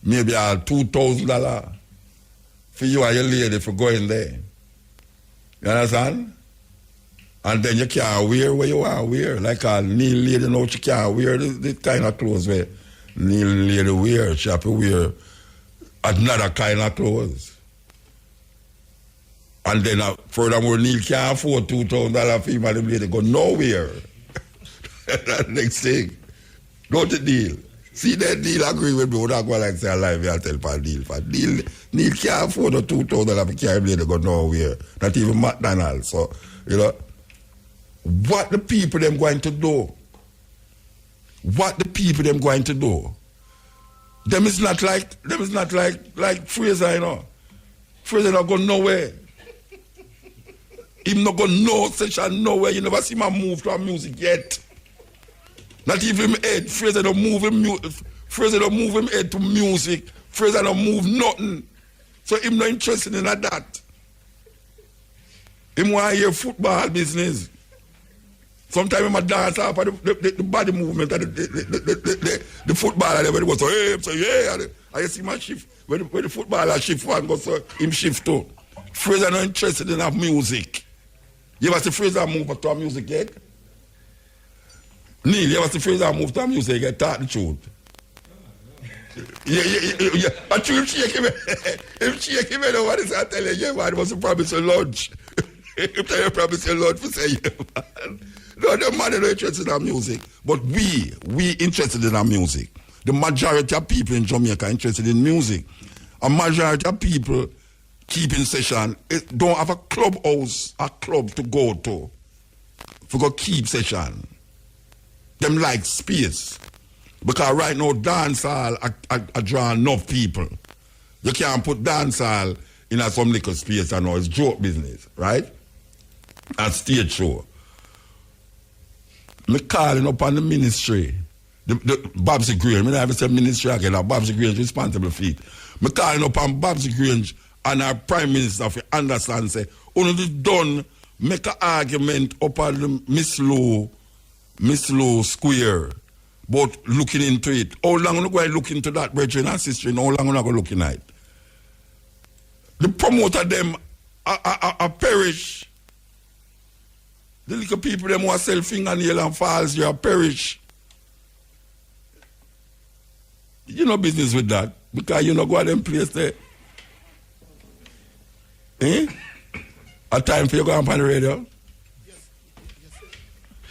maybe $2,000 for you and your lady for going there. You understand? And then you can't wear where you want to wear. Like a Neil lady now, she can't wear the kind of clothes where Neil lady wear. She have to wear another kind of clothes. And then furthermore, Neil can't afford $2,000 for him and the lady go nowhere. That's the next thing. Don't the deal. See that Neil agree with me. We're not going to say alive. I'll tell for Neil. Neil can't afford the $2,000 for carry lady go nowhere. Not even McDonald's. So, you know, what the people them going to do? What the people them going to do? Them is not like Fraser, you know. Fraser not going nowhere. Him not going no session nowhere. You never see him move to a music yet. Not even him head. Fraser don't move him head to music. Fraser don't move nothing. So him not interested in that. Him want to hear football business. Sometimes him a dance off of the body movement of the footballer. Everybody goes, so hey, so yeah. I see my shift. When the footballer shift one goes, so him shift too. Fraser not interested in that music. You ever see Fraser move to a music yet? Neil, you ever see Fraser move to a music yet? Talk the truth. Yeah. But you shake him. If shake him, what is I tell you? Yeah, man, it was a promise of lunch. If they promise your lunch, we say, yeah, man. No, the man is not interested in our music. But we interested in our music. The majority of people in Jamaica are interested in music. A majority of people keeping session don't have a clubhouse, a club to go to. For go keep session. Them like space. Because right now dance hall are drawing enough people. You can't put dance hall in some little space and all. It's joke business, right? And stage show. Me calling up on the ministry. The Babsy Grange. Me never say ministry again. Babsy Grange responsible for it. Me calling up on Babsy Grange and our Prime Minister for understand say, only done make an argument up on the Miss Low Square. But looking into it. How long are you going to look into that, brethren and sisters? How long are you going to look into it? The promoter them are perish. The little people them who sell fingernail and falls, you are perish. You know business with that. Because you know go to them place there. Eh? A time for you go on the radio? Yes,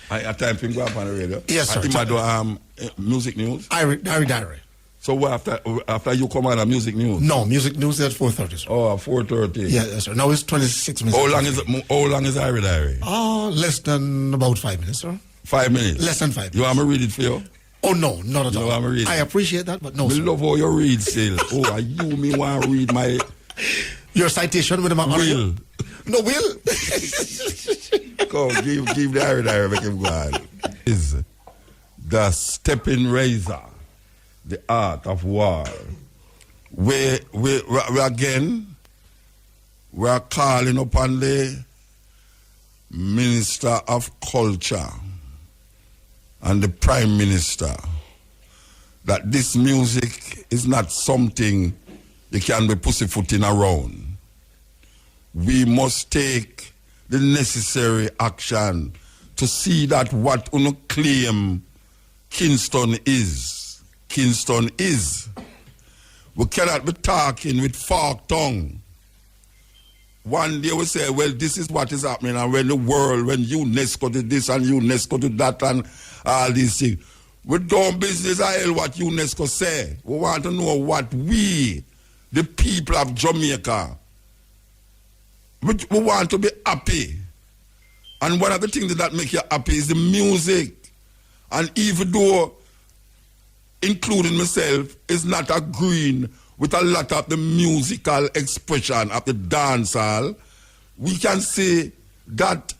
A time for you go on the radio? Yes, sir. I do music news? Diary. So what, after you come on a music news? No, music news at 4:30, sir. Oh, 4:30. Yes, sir. Now it's 26 minutes. How long is Diary? Oh, less than about 5 minutes, sir. 5 minutes? Less than 5 minutes. You want me to read it for you? Oh, no, not at all. You want me to read it? I appreciate that, but no, I sir. love how you read still. Oh, you me want to read my... Your citation with my Will. No, Will. Come, give the Diary, make him go on. Is the Steppin razor, the art of war. We again, we are calling upon the Minister of Culture and the Prime Minister that this music is not something you can be pussyfooting around. We must take the necessary action to see that what you claim Kingston is. We cannot be talking with forked tongue. One day we say, well, this is what is happening, and when the world, when UNESCO did this and UNESCO did that and all these things. We don't business hell what UNESCO say. We want to know what we, the people of Jamaica, we want to be happy. And one of the things that make you happy is the music. And even though including myself, is not agreeing with a lot of the musical expression of the dancehall, we can say that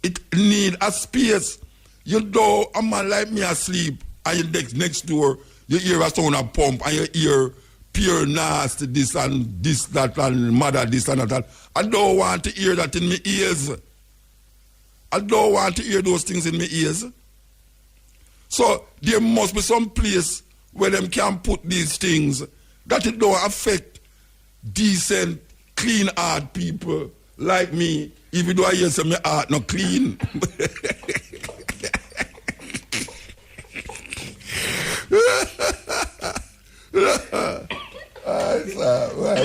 it need a space. You know, a man like me asleep, and you next door, you hear a sound of pump, and you hear pure nasty this and this, that, and mother this and that. I don't want to hear that in my ears. I don't want to hear those things in my ears. So there must be some place where them can put these things that it don't affect decent, clean heart people like me, even though I hear some my heart not clean.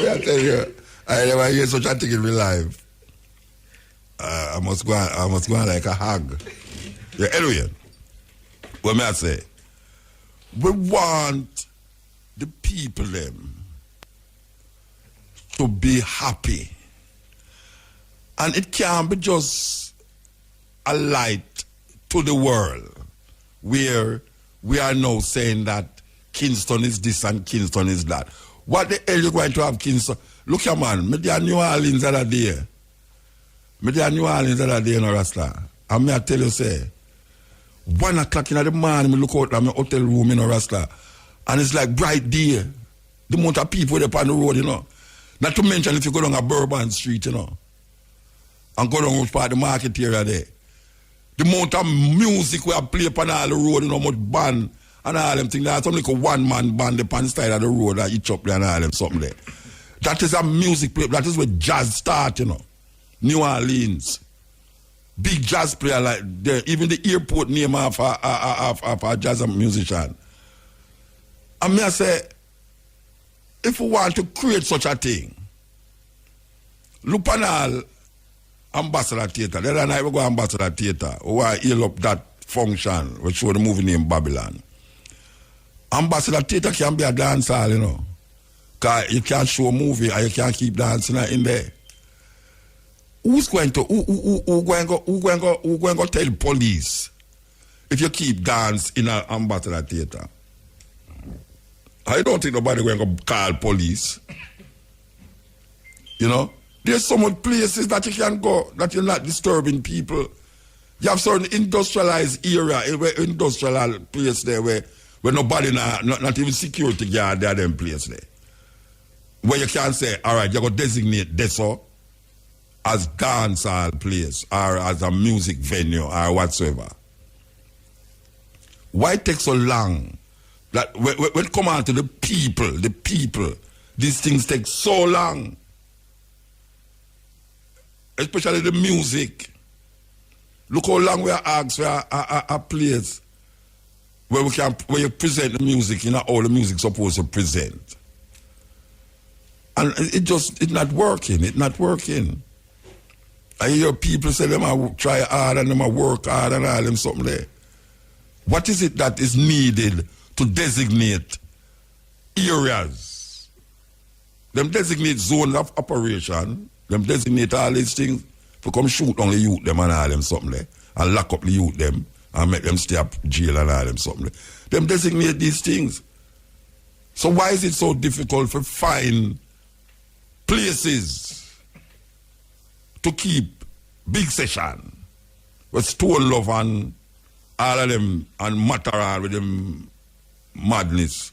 I tell you, I never hear such a thing in my life. I must go on like a hug. Yeah, anyway, what may I say? We want the people them to be happy. And it can't be just a light to the world where we are now saying that Kingston is this and Kingston is that. What the hell you going to have Kingston? Look here, man, me there New Orleans the other day. Me there New Orleans the other day, no Rasta. And me I tell you, say, 1 o'clock in the morning, me look out at my hotel room in Rasta. And it's like bright day. The amount of people there on the road, you know. Not to mention if you go down a Bourbon Street, you know. And go down part the market area there. The amount of music we have played upon all the road, you know, much band and all them things. There's something like a one-man band upon the side of the road that each up there and all them something there. That is a music play. That is where jazz start, you know. New Orleans. Big jazz player like there. Even the airport name of a jazz musician. And me I say, if we want to create such a thing, look on all Ambassador Theatre. The other night we go to Ambassador Theatre. We want to heal up that function. We show the movie named Babylon. Ambassador Theatre can be a dance hall, you know. Because you can't show a movie and you can't keep dancing in there. Who's going to tell police if you keep dance in an Ambassador Theatre? I don't think nobody going to call police. You know? There's so many places that you can go that you're not disturbing people. You have certain industrialized area, industrial place there where nobody, not even security guard there, them place there. Where you can say, all right, you're going to designate this as dancehall place or as a music venue or whatsoever. Why take so long? That when it come on to the people, these things take so long. Especially the music. Look how long we are asked for a place where you present the music, you know, all the music supposed to present. And it's not working. I hear people say them I try hard and them I work hard and all them something there. What is it that is needed to designate areas? Them designate zones of operation. Them designate all these things to come shoot on the youth them and all them something there. And lock up the youth them and make them stay up jail and all them something there. Them designate these things. So why is it so difficult to find places to keep big session with Stone Love and all of them and Mataran with them madness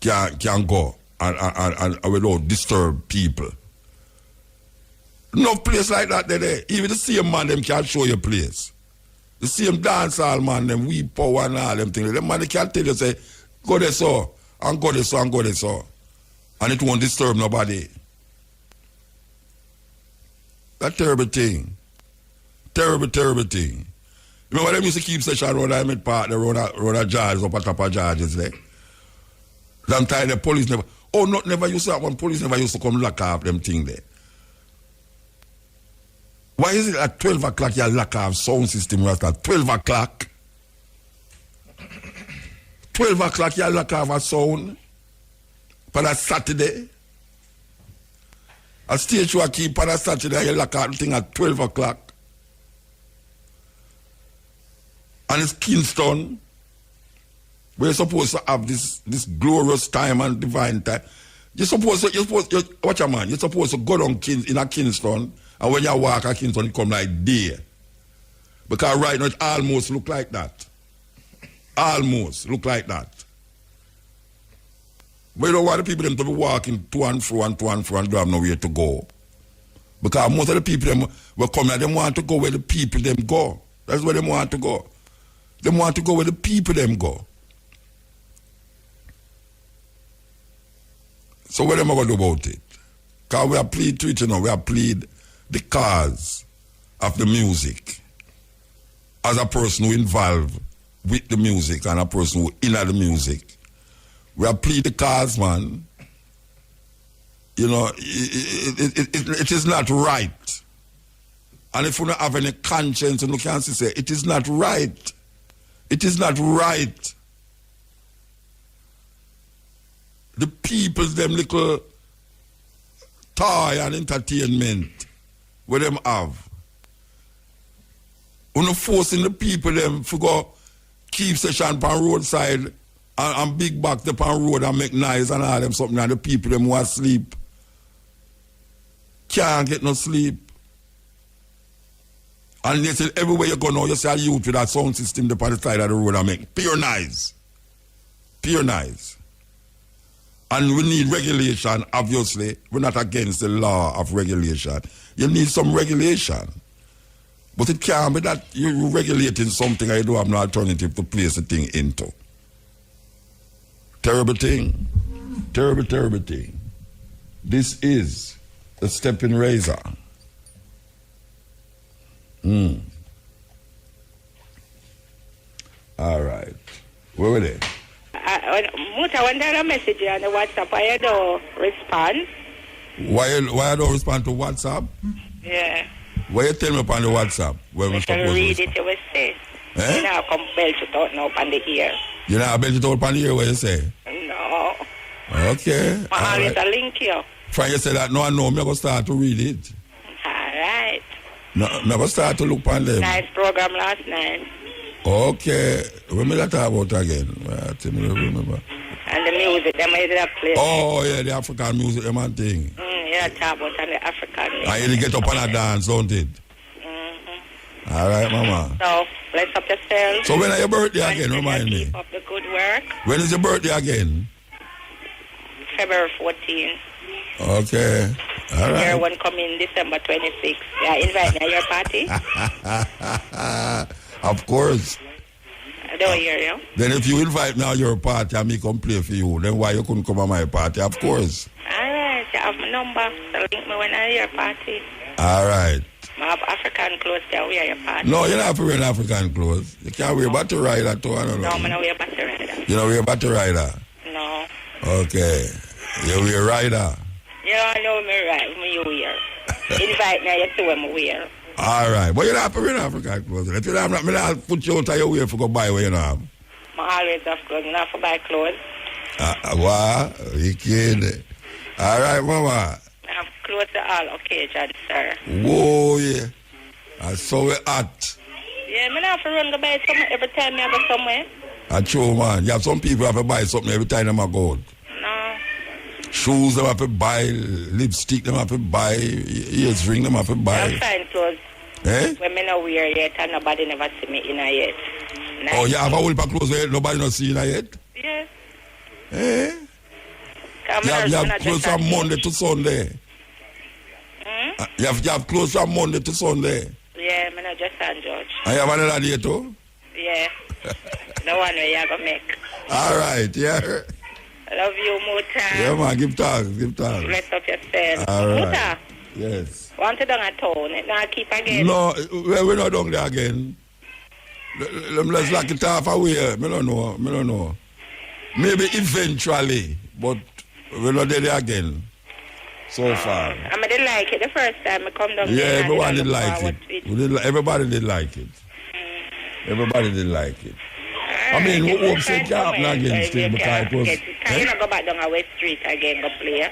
can go and without disturb people? No place like that there. Even the same man them can show you place. The same dancehall man them, we power and all them things. Them man they can tell you say, go there so, and go there so, and go there so. And it won't disturb nobody. That terrible thing. Terrible thing. Remember them used to keep session around I met part, around a judge up at top of judges there. Sometimes the police never used to have one. Police never used to come lock up them thing there. Why is it at 12 o'clock you lock off sound system right at 12 o'clock? 12 o'clock you lock off a sound for that Saturday. A stage show keep on a Saturday you lock off the thing at 12 o'clock. And it's Kingston. We're supposed to have this glorious time and divine time. You're supposed to, watch a man, you're supposed to go down in a Kingston, and when you walk at Kingston, it come like day. Because right now it almost look like that. Almost look like that. But you don't want the people them to be walking to and fro and don't have nowhere to go. Because most of the people them will come here, they want to go where the people them go. That's where they want to go. They want to go where the people them go. So what am I going to do about it? Because we are plead to it, you know, we are plead the cause of the music as a person who involved with the music and a person who in the music. We are plead the cause, man. You know, it is not right. And if you don't have any conscience, you can say, it is not right. It is not right. The people, them little toy and entertainment, where them have. You're forcing the people them to go keep session on roadside and big back the pan road and make noise and all them something, and the people them who are asleep can't get no sleep. And they say everywhere you go now, you see a youth with that sound system on the side of the road and make pure noise. Pure noise. And we need regulation, obviously. We're not against the law of regulation. You need some regulation. But it can't be that you're regulating something and you don't have no alternative to place the thing into. Terrible thing. Terrible, terrible thing. This is the Steppin razor. All right. Where were they? Muta, when there a message on the WhatsApp, I don't respond. Why I don't respond to WhatsApp? Yeah. Why you tell me upon the WhatsApp? Where we can read it, you will say. Eh? You know, come belch it out now upon the ear. You know, I belch it out upon the ear, what you say? No. Okay. I always a link you. From you say that, no, I know, I'm going to start to read it. All right. No, I'm going to start to look upon them. Nice program last night. Okay. When me that talk about again? Tell me, remember. And the music, them I did play. Oh, yeah, the African music, them and thing. Yeah, talk about the African music. And you get up and a dance, don't it? Mm-hmm. All right, mama. So, bless up yourself. So when are your birthday again? Remind me. Keep up the good work. When is your birthday again? February 14th. Okay. All right. Your one coming December 26th. Yeah, invite me to your party. Of course. I don't hear you. Then if you invite me to your party and me come play for you, then why you couldn't come to my party? Of course. All right. You have my number. So link me when I your party. All right. I have African clothes to wear your party. No, you don't have to wear African clothes. You can't wear battery rider too. I don't know. No, I'm not wear battery rider. You don't wear battery rider? No. Okay. You wear rider? You don't know me right. Me you wear. Invite me, you see what I wear. All right. But you don't have to wear African clothes. If you don't have, I'll put you out of your way for go buy what you don't have. I always have clothes. You don't have to buy clothes. What? You kidding? All right, mama. I have clothes to all occasions, sir. Whoa, yeah. I saw it hot. Yeah, I have to run to buy something every time I go somewhere. That's true, man. You have some people have to buy something every time they go out. No. Shoes them have to buy, lipstick them have to buy, ears ring them have to buy. I'm fine clothes. Eh? When I not wear yet and nobody never see me in a yet. Nice. Oh, you have a whole pack of clothes where nobody not see you yet? Yes. Eh? You have clothes from Monday to Sunday. Hmm? You have clothes from Monday to Sunday. Yeah, I'm not just St. George. And you have another day too? Yeah. The one where you're going to make. All right, yeah. Love you, Muta. Yeah, man, give thanks, give thanks. Bless up yourself. All right. Muta. Yes. Want to down a town? Now keep again. No, we're not down there again. Let's lock it off away. I don't know. Maybe eventually, but we're not there again. So far. I did like it the first time I come down. Yeah, everyone did like it. Everybody did like it. Everybody did like it. I mean, we hope say can't happen again still because it was... Can you not go back down a West Street again, go play?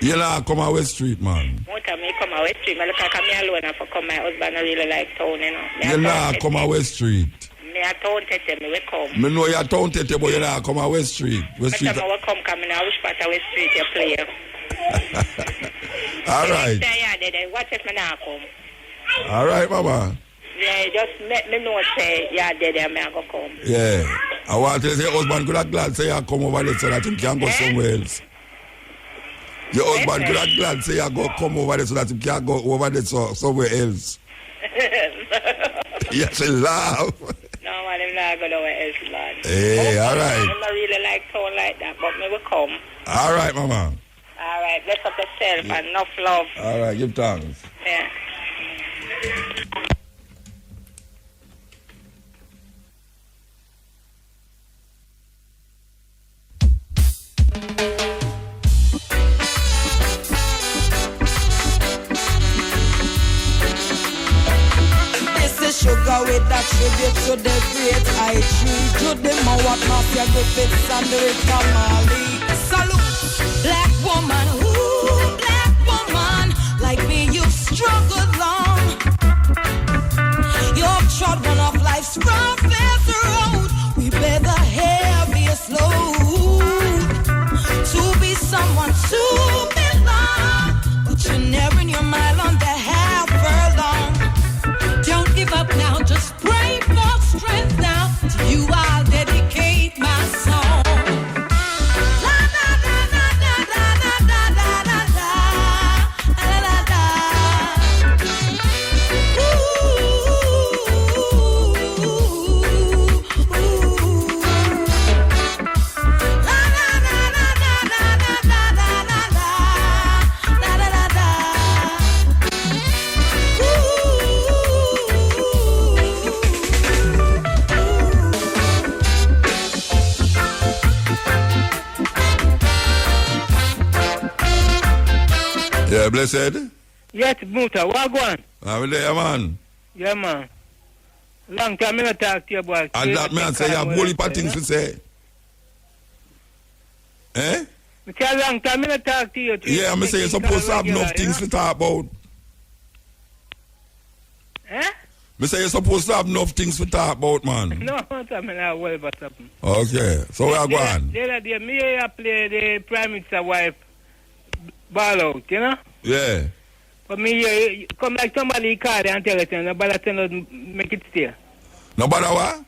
You know, come on West Street, man. More time I come on West Street, I look like I'm alone and for come my husband I really like town, you know. You know, come on West Street. Me I told Tete me we come. Me know you're town Tete, but you not come on West Street. West Street. I come coming out which part of West Street you play. All right. What if me not come? All right, Mama. Yeah, just let me know say you're dead and I go come. Yeah. I want to say your husband could have glad say you come over there so that you can go somewhere else. Your husband could have glad say you go come over there so that you can go over there somewhere else. Yes, you laugh. No, man, I'm not going nowhere else, man. Hey, all right. I don't really like tone like that, but me will come. All right, Mama. All right, bless up yourself and enough love. All right, give thanks. Yeah. Sugar with that tribute to the great I3, to the Mawat Mafia, Griffiths and the Rick Mali. Salute, black woman, ooh, black woman, like me you've struggled long. You've trod one of life's roughest road. We bear the heaviest load. To be someone to belong, but you're never in your mile on the half furlong. Don't give up now, just pray for strength now. To you I'll dedicate my song. La la la la la la la la la la la la la. La la la la la la la la la la la la la. Yeah, blessed. Yes, Muta, what go on? I'm there, man. Yeah, man. Long time I not talk to you, boy. And that man say you have whole heap of things to say. Eh? I say long time I not talk to you. Yeah, I'm saying you're supposed to have enough things to talk about. Eh? Me say you're supposed to have enough things to talk about, man. No, I'm not worried about something. Okay, so where you going? The other day, me I play the Prime Minister wife ball out, you know? Yeah. But me come like somebody call and tell it, nobody tell us make it stay. Nobody what?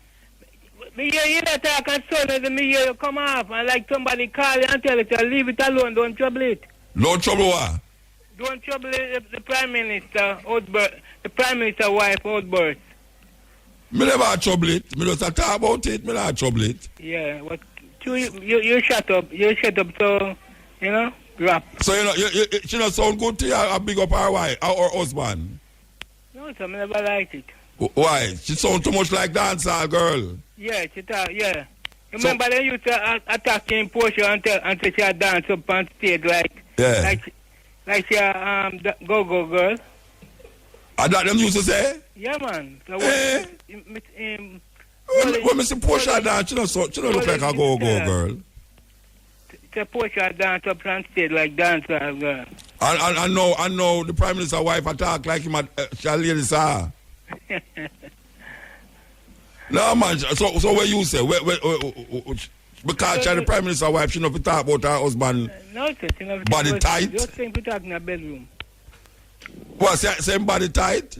Me hear you talk and so me hear you come off and like somebody call and tell it, leave it alone, don't trouble it. No trouble what? Don't trouble the Prime Minister, the Prime Minister wife, outburst. Me never have trouble it. Me just talk about it. Me not trouble it. Yeah, but you shut up. You shut up so, you know, rap. So, you know, she not sound good to you or big up her wife or husband? No, so I never like it. Why? She sound too much like dancehall girl. Yeah, she talk, yeah. Remember they used to attack in Porsche until she dance up on stage like, Yeah. like she go-go girl. And that them used to say? Yeah, man. So Eh? When me see Portia dance, she don't look like a go-go girl. The Porsche dance up on stage like dancer girl. I know the Prime Minister's wife attack like him at lady saw. No man, so what you say? Because she the Prime Minister's wife, she not to talk about her husband. No, she never body tight? Just think to talk in a bedroom. What, same body tight?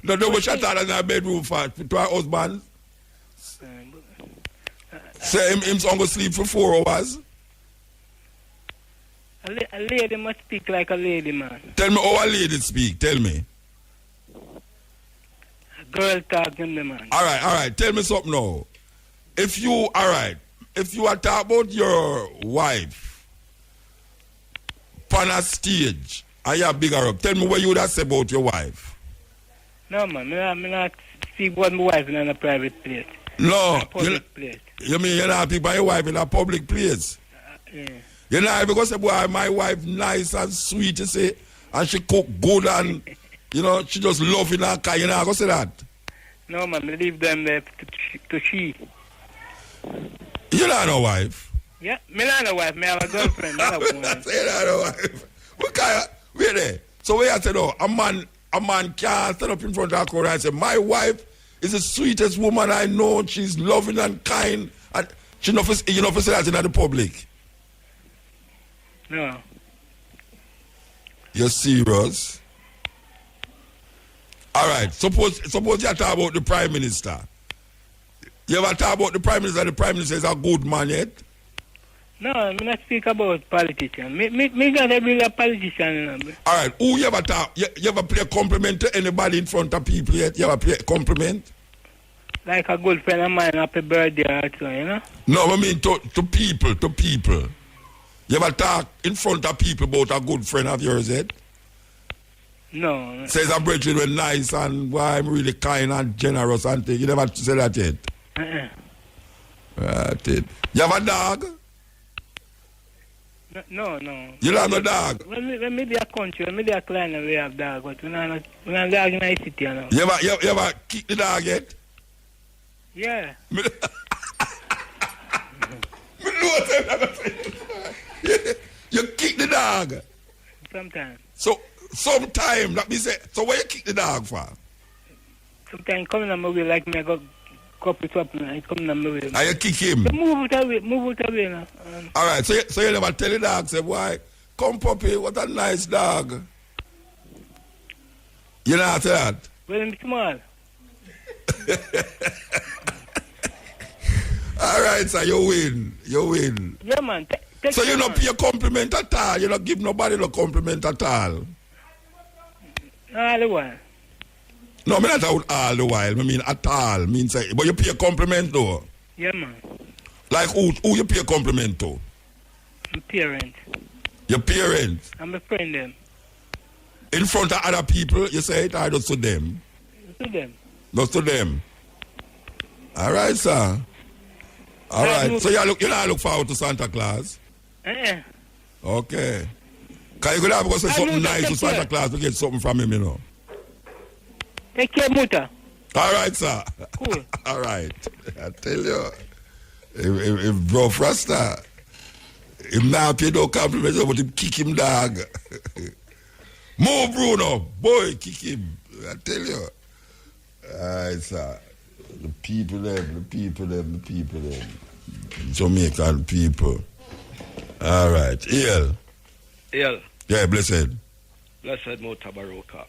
No, what she talk in her bedroom for to her husband? Say him's going to sleep for 4 hours? A lady must speak like a lady, man. Tell me how a lady speak, tell me. A girl talking the man. All right. Tell me something now. If you are talking about your wife on a stage and you're bigger up, tell me what you would have said about your wife. No, man. I'm not speak about my wife in a private place. No. Public place. You mean you're not speak about your wife in a public place? Yeah. You're not even going to say, boy, my wife nice and sweet, you say, and she cook good and, you know, she just love in her car. You're not going to say that? No, man. I leave them there to she. You're not a wife. Yeah, me not a wife, me have a girlfriend. Not a woman. Say not a wife. Wait there. So where you say no, a man can't stand up in front of a crowd and say, my wife is the sweetest woman I know. She's loving and kind. And she not for, you know for say that in the public. No. You're serious? All right. Suppose you talk about the Prime Minister. You ever talk about the Prime Minister? The Prime Minister is a good man yet? No, I'm not speak about politician. Me not a real politician. You know. All right. Who you ever talk? You ever play a compliment to anybody in front of people yet? You ever play a compliment? Like a good friend of mine, happy birthday or so, you know? No, I mean to people. You ever talk in front of people about a good friend of yours yet? No. Says I'm brethren were nice and why I'm really kind and generous and thing. You never say that yet? Right. You have a dog? No. You don't have a dog? When me be a country, when me be a client, we have dog, but we not dog in the city, you know. You ever kick the dog yet? Yeah. You kick the dog? Sometimes. So, sometime, that means, so where you kick the dog for? Sometimes coming on my way, like me, I go cup it up, and it coming on my way. And you kick him? So move it away now. All right, so you never tell the dog, say, why, come puppy, what a nice dog. You know after that? Well, I'm small. All right, sir, you win. Yeah, man. So you don't pay a compliment at all? You don't give nobody no compliment at all? All the while. No, I mean not all the while. I mean at all. But you pay a compliment though? Yeah, man. Like who you pay a compliment to? My parents. Your parents? I'm a friend them. In front of other people, you say it or just to them? To them. Just to them. All right, sir. All right. So you not look forward to Santa Claus? Okay. Can you go down and say something nice to Santa Claus to get something from him, you know? Take care, Muta. All right, sir. Cool. All right. I tell you, if Bro Frasta, him now pay no compliments, but him kick him dog. Move, Bruno. Boy, kick him. I tell you. All right, sir. The people them. Jamaican people. All right. Iel. Yeah, blessed. Blessed Mutabaruka.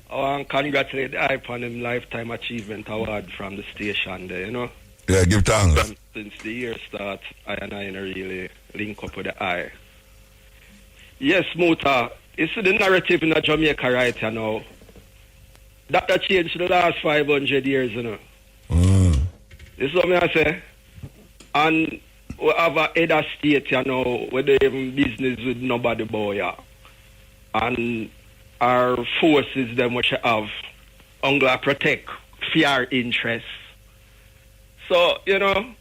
I want to congratulate the hype on him Lifetime Achievement Award from the station there, you know. Yeah, give thanks. Since the year start, I really link up with the eye. Yes, Muta, it's the narrative in Jamaica right now. That changed the last 500 years, you know. This is what I say. And we have a head of state, you know, where they have business with nobody boy, yeah. And our forces, them which have, only protect fair interests. So, you know,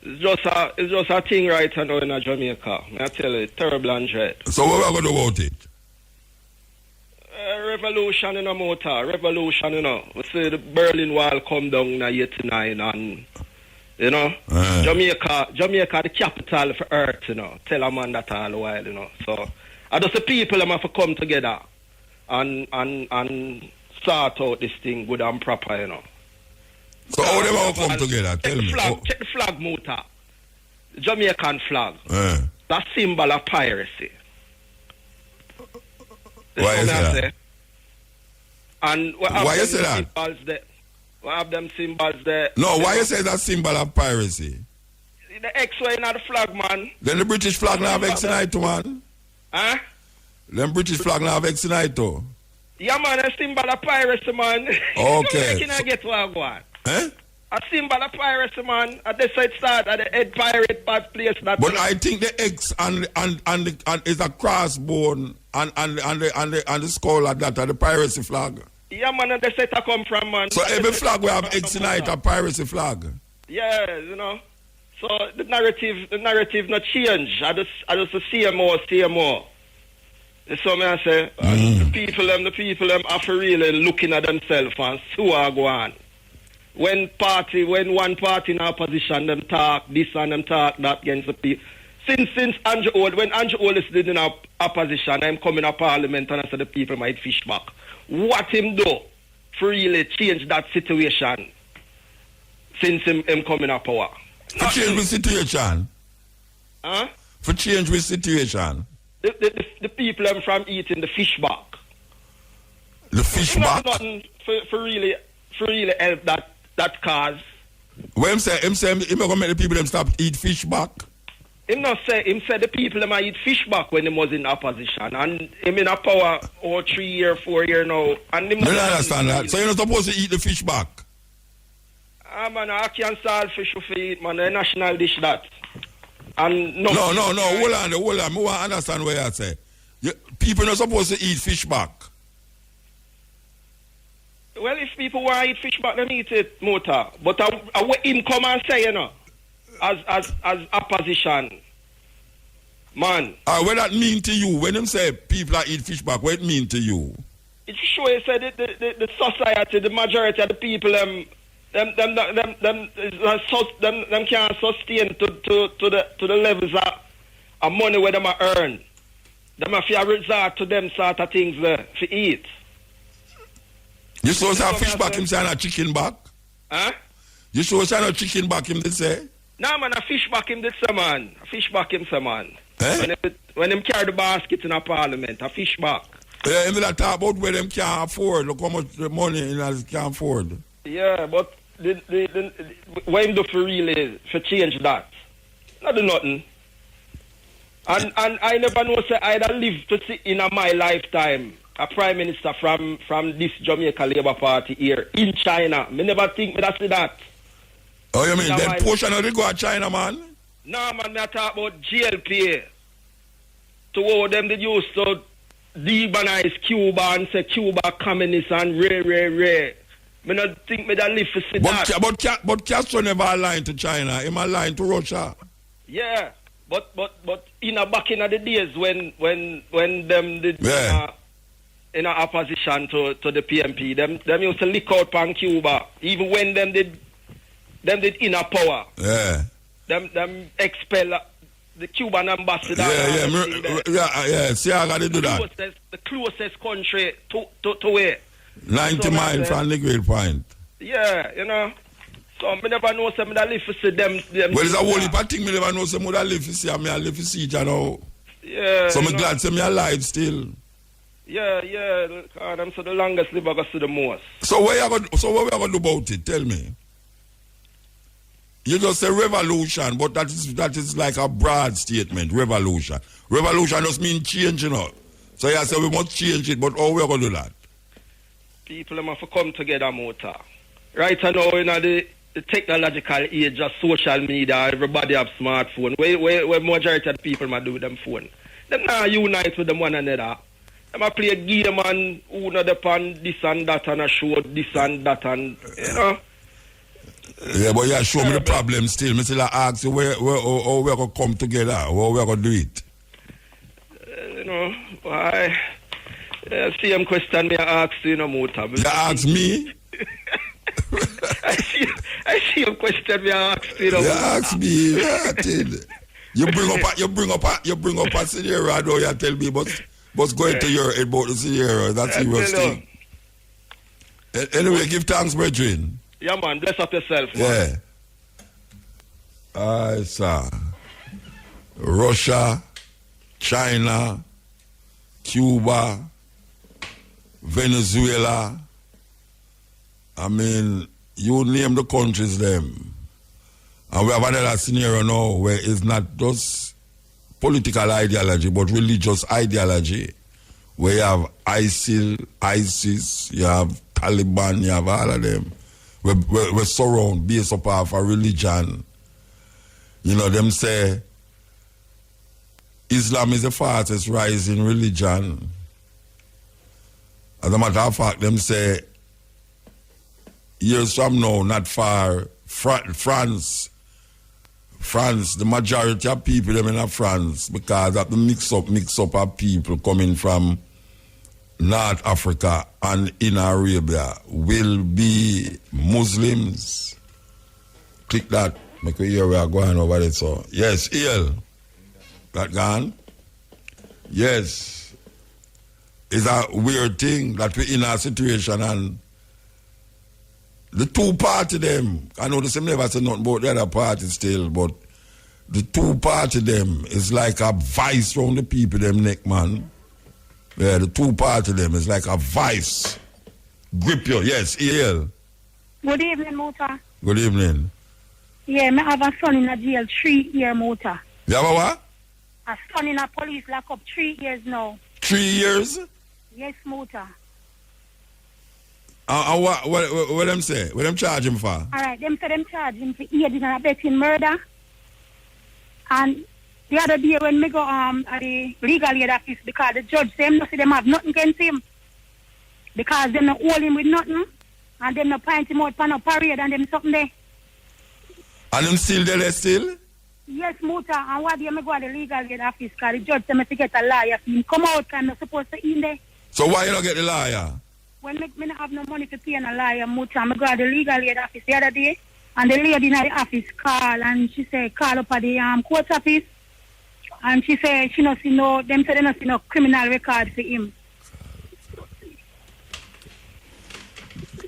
it's just a thing right now in Jamaica. I tell you, terrible and dread. So what are we going to do about it? Revolution in a motor, revolution, you know. We see the Berlin Wall come down in 89 and, you know, Jamaica, the capital for earth, you know. Tell a man that all the while, you know. So, I just the people have to come together and sort out this thing good and proper, you know. So how they all come together? Tell me. Check the flag, motor. The Jamaican flag. That symbol of piracy. Why is that? And why you say that? We have them symbols there. No, why you say that symbol of piracy? The X-way in the flag, man. Then the British flag now have X in it too, man. Huh? Then British flag now have X in it too. Yeah, man, a symbol of piracy, man. Okay. Can I get what I want? Eh? A symbol of piracy, man. At the side start at the head pirate place. But I think the X and is a crossbone and the skull like that are the piracy flag. Yeah, man, and the set I come from, man. So every flag we have X in it, a piracy flag. Yeah, you know. So the narrative not change. I just see more. That's what I say. The people them have to really looking at themselves and see what go on. When one party in opposition, them talk this and them talk that against the people. Since Andrew Old, when Andrew Old is in opposition, I'm coming to Parliament and I said the people might fish back. What him do? for really change that situation since him coming up power. For change with situation? Huh? For change with situation? The people them from eating the fish back. The fish back? Nothing for really help that cause. Well, him say gonna make the people them stop eat fish back? Him said the people them eat fish back when he was in opposition, and him in a power 3 year, 4 year now. And him I don't understand that. So you're not supposed to eat the fish back? Man, I can't salt fish for eat, man. A national dish that. And no. Hold on. I want to understand what you say. People not supposed to eat fish back. Well, if people want to eat fish back, then eat it, Mota. But I what him come and say, you know, as opposition, man. What that mean to you? When them say people are eat fish back, what it mean to you? It's sure you said the society, the majority of the people, them can't sustain to the levels of money where them are earn. Them have to resort to them sort of things to eat. You supposed to have fish back, him say, and a chicken back? Huh? You supposed to have a chicken back, him did say? No, man, a fish back him did say, man. A fish back him say, man. Eh? When him carry the basket in a parliament, a fish back. Yeah, him that talk about where them can't afford, look how much money they can't afford. Yeah, but what him do for really for change that? Not do nothing. And I never know say I'd live to see in my lifetime a prime minister from this Jamaica Labour Party here in China. Me never think me that see that. Oh, you mean that portion of the go to China, man? No, man, me talk about GLP. To how them they used to demonize Cuba and say Cuba communist and rare. Me not think me that live to see that. But Castro never aligned to China. He aligned to Russia. Yeah, but in a back in the days when them did in a opposition to the PMP, them used to lick out on Cuba. Even when them did inner power. Yeah. Them expel the Cuban ambassador. Yeah. See, I got to do that. The closest country to where? 90 miles from the Great Point. Yeah, you know. So I never know some that live to see them. Well, it's a whole heap of thing. I never know some that live to see. I live to see each other. Yeah. So I'm glad to me alive still. Yeah. God, I'm so the longest live I go see the most. So what we going to do about it? Tell me. You just say revolution, but that is like a broad statement. Revolution. Revolution does mean change, you know. So you say we must change it, but how we going to do that? People have to come together, Mota. Right now, you know, the technological age of social media, everybody have smartphone. Where majority of the people might do with them phone. Them not unite with them one another. Them a play a game and who not depend this and that and a show this and that and, you know. Yeah, but you show me the problem still. Me still ask you how we going to come together, how we going to do it. You know, why? Same question me ask you, you know, Mota. You ask me? I see your question me ask you, know. You ask me, Martin. You bring up a scenario, I know you tell me, but going to your head about the scenario, that's the worst thing. Anyway, give thanks, brethren. Yeah, man. Bless up yourself, man. Yeah. I saw Russia, China, Cuba, Venezuela. I mean, you name the countries them. And we have another scenario now where it's not just political ideology, but religious ideology. Where you have ISIL, ISIS, you have Taliban, you have all of them. We surround based upon a religion. You know, them say Islam is the fastest rising religion. As a matter of fact, them say years from now, not far, France, the majority of people them in France, because of the mix up of people coming from North Africa and in Arabia will be Muslims. Click that. Make we hear we are going over it. So yes, EL. That gone? Yes. It's a weird thing that we're in a situation and The two party them, I know the same never say nothing about the other party still, but the two party them is like a vice round the people them neck, man. Yeah, the two party them is like a vice. Grip you, yes, EL. Good evening, Muta. Good evening. Yeah, I have a son in a jail 3 years, Muta. You have a what? A son in a police lock up 3 years now. 3 years? Yes, Muta. What them say? What them charge him for? All right, them say them charge him for aiding and abetting murder. And the other day when me go at the legal aid office, because the judge say him no see them have nothing against him. Because them not hold him with nothing. And them not point him out for no parade and them something there. And them still there still? Yes, Muta. And what day me go at the legal aid office, because the judge say me to get a lawyer for him. Come out and I'm not supposed to in there. So why you not get the lawyer? When me not have no money to pay a lawyer, Muta, I go to the legal aid office the other day, and the lady in the office call, and she say call up at the court office, and she say she not see no, them say they not see no criminal record for him.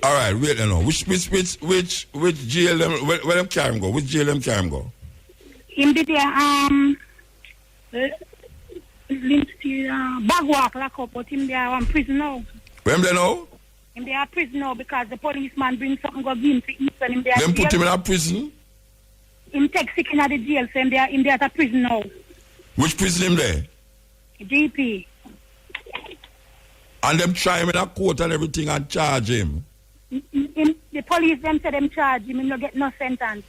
All right, wait now. Which jail them? Where them carry him go? Which jail them carry him go? Him did bag walk lock up, but him there prison now. Where them there now? Him there prison now because the policeman bring something go give him to eat when him there. Them put him in a prison? Him take sick in the jail, so him there at a prison now. Which prison him there? GP. And them try him in a court and everything and charge him? The police them say them charge him, no get no sentence.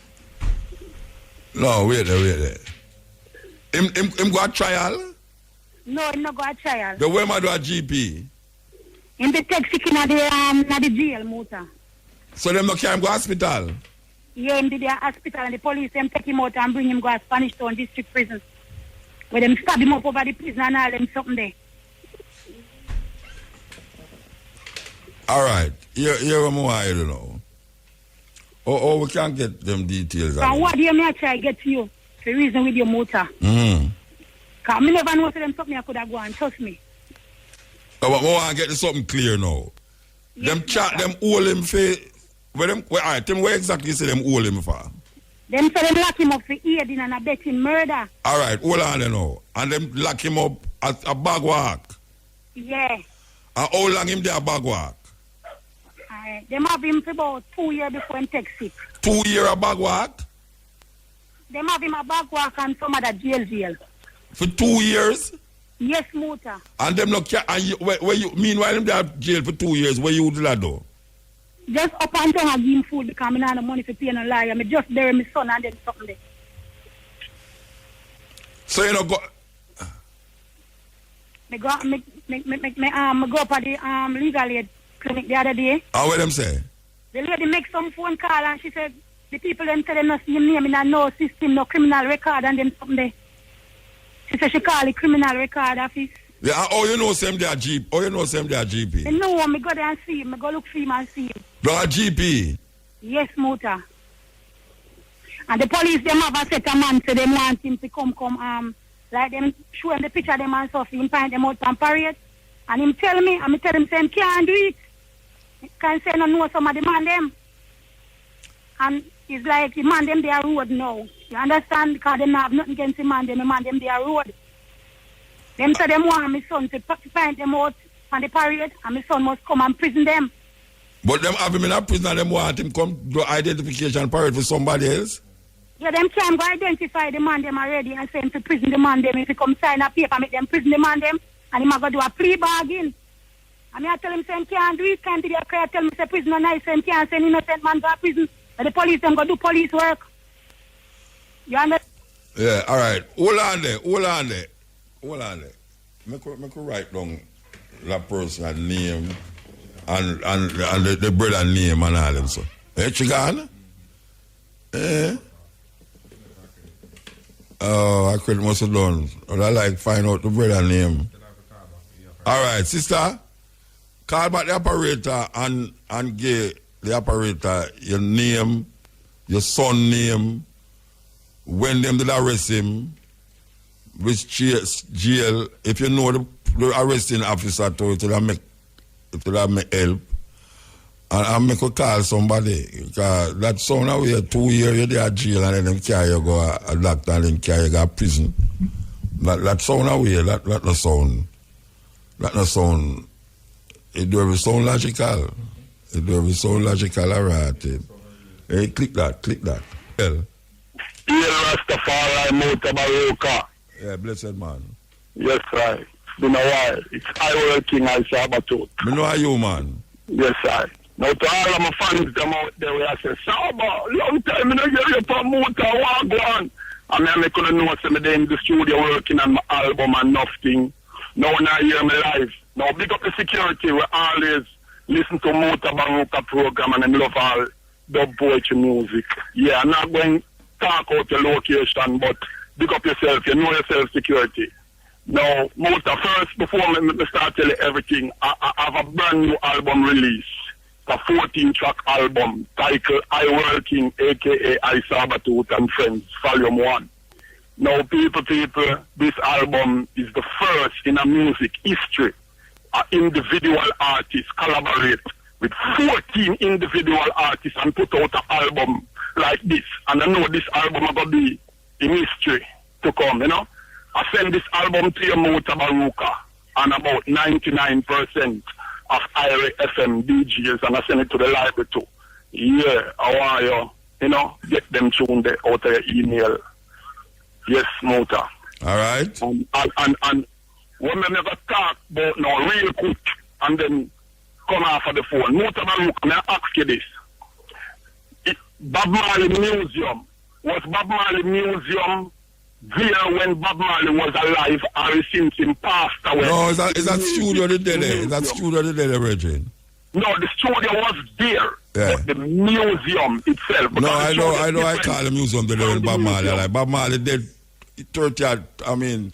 No, wait there. Him go a trial? No, him no go a trial. The way do a GP? Him the take sick in the jail, Muta. So them no carry him go hospital? Yeah, him did the hospital and the police them take him out and bring him go to Spanish Town District Prison. Where them stab him up over the prison and all them something there. All right. Here what more I don't know. Oh, we can't get them details. And what do you mean I try to get to you? The reason with your motor. Because I never know them something I could have gone, trust me. But we want to get something clear now. Yes, them hold him for... Tell me what exactly say them hold him for? Them say them lock him up for aiding and abetting murder. All right, hold on now. And them lock him up at a bag walk? Yeah. And how long him there a bag walk? Them have him for about 2 years before him take sick. 2 years a bag walk? Them have him a bag walk and some other jail. For 2 years? Yes, Muta. And them no care. And meanwhile them there jail for 2 years. Where you do that though? Just up and down and give him food because I don't have no money to pay no lawyer. I just bury my son and then something there. So you know go. Me go up at the legal aid clinic the other day. And what them say? The lady make some phone call and she said the people them say them not see him name in a no system, no criminal record and then something there. She said she call the criminal record office. Yeah, you know them they are GP. You know them they are GP. I know me go there and see him. I go look for him and see him. They are GP? Yes, Muta. And the police them have a set a man so they want him to come like them show him the picture of them and stuff, him find them out and parade. And him tell me, and me tell him say him can't do it. He can't say no know some of the man them. And it's like the man them they are road now. You understand? Because they have nothing against the man them they are road. Them say them want my son to find them out on the parade and my son must come and prison them. But them have him in a prison and them want him come do identification parade for somebody else? Yeah, them can't go identify the man them already and say him to prison the man them. If he come sign a paper, make them prison the man them and him a go do a plea bargain. And I tell him say him can't do it, can't do the cry, tell me say prison and nice, him can't send innocent man to a prison. But the police them go do police work. You understand? Yeah, all right. Hold on there. Make write down that person's name and the brother name and all them so. Chigana? Oh, I couldn't must have done. But I like find out the brother name. All right, sister. Call back the operator and give the operator your name, your son name, when them did arrest him, which jail, if you know the arresting officer to it will make help. And I make a call somebody. Because that sound away 2 years you there jail and then them carry you go a doctor and then carry you go prison. That sound away, that no sound. That no sound. It do every sound logical. It do every sound logical, alright. Hey, click that. Well. Rastafari Mutabaruka. Yeah, blessed man. Yes, right. It's been a while. It's I working as Sabatut. Me know you, man. Yes, I. Now to all of my fans them out there, we say, Saba, long time I don't hear you from Muta, Wagwan. And I couldn't know some of them in the studio working on my album and nothing. Now when I hear me live. Now big up the security, we always listen to Mutabaruka program and I love all dub poetry music. Yeah, I'm not going to talk out the location, but big up yourself, you know yourself, security. Now, Muta, first, before me start telling everything, I have a brand new album release. A 14-track album titled I Working, a.k.a. I Sabatut and Friends, Volume 1. Now, people, this album is the first in a music history. An individual artist collaborate with 14 individual artists and put out an album like this. And I know this album is going to be in history to come, you know. I send this album to your Mutabaruka and about 99% of IRA FM DJs, and I send it to the library too. Yeah, I want you, you know, get them tuned out of your email. Yes, Muta. All right. And when we never talk about now real quick and then come off of the phone. Mutabaruka, may I ask you this? Bob Marley Museum, was Bob Marley Museum there when Bob Marley was alive or since him passed away? No, is that studio the dead? Is that studio the dead, Virgin? No, the studio was there. Yeah. But the museum itself. No, I know. I call the museum the dead when Bob Marley alive. Bob Marley dead 30. I mean,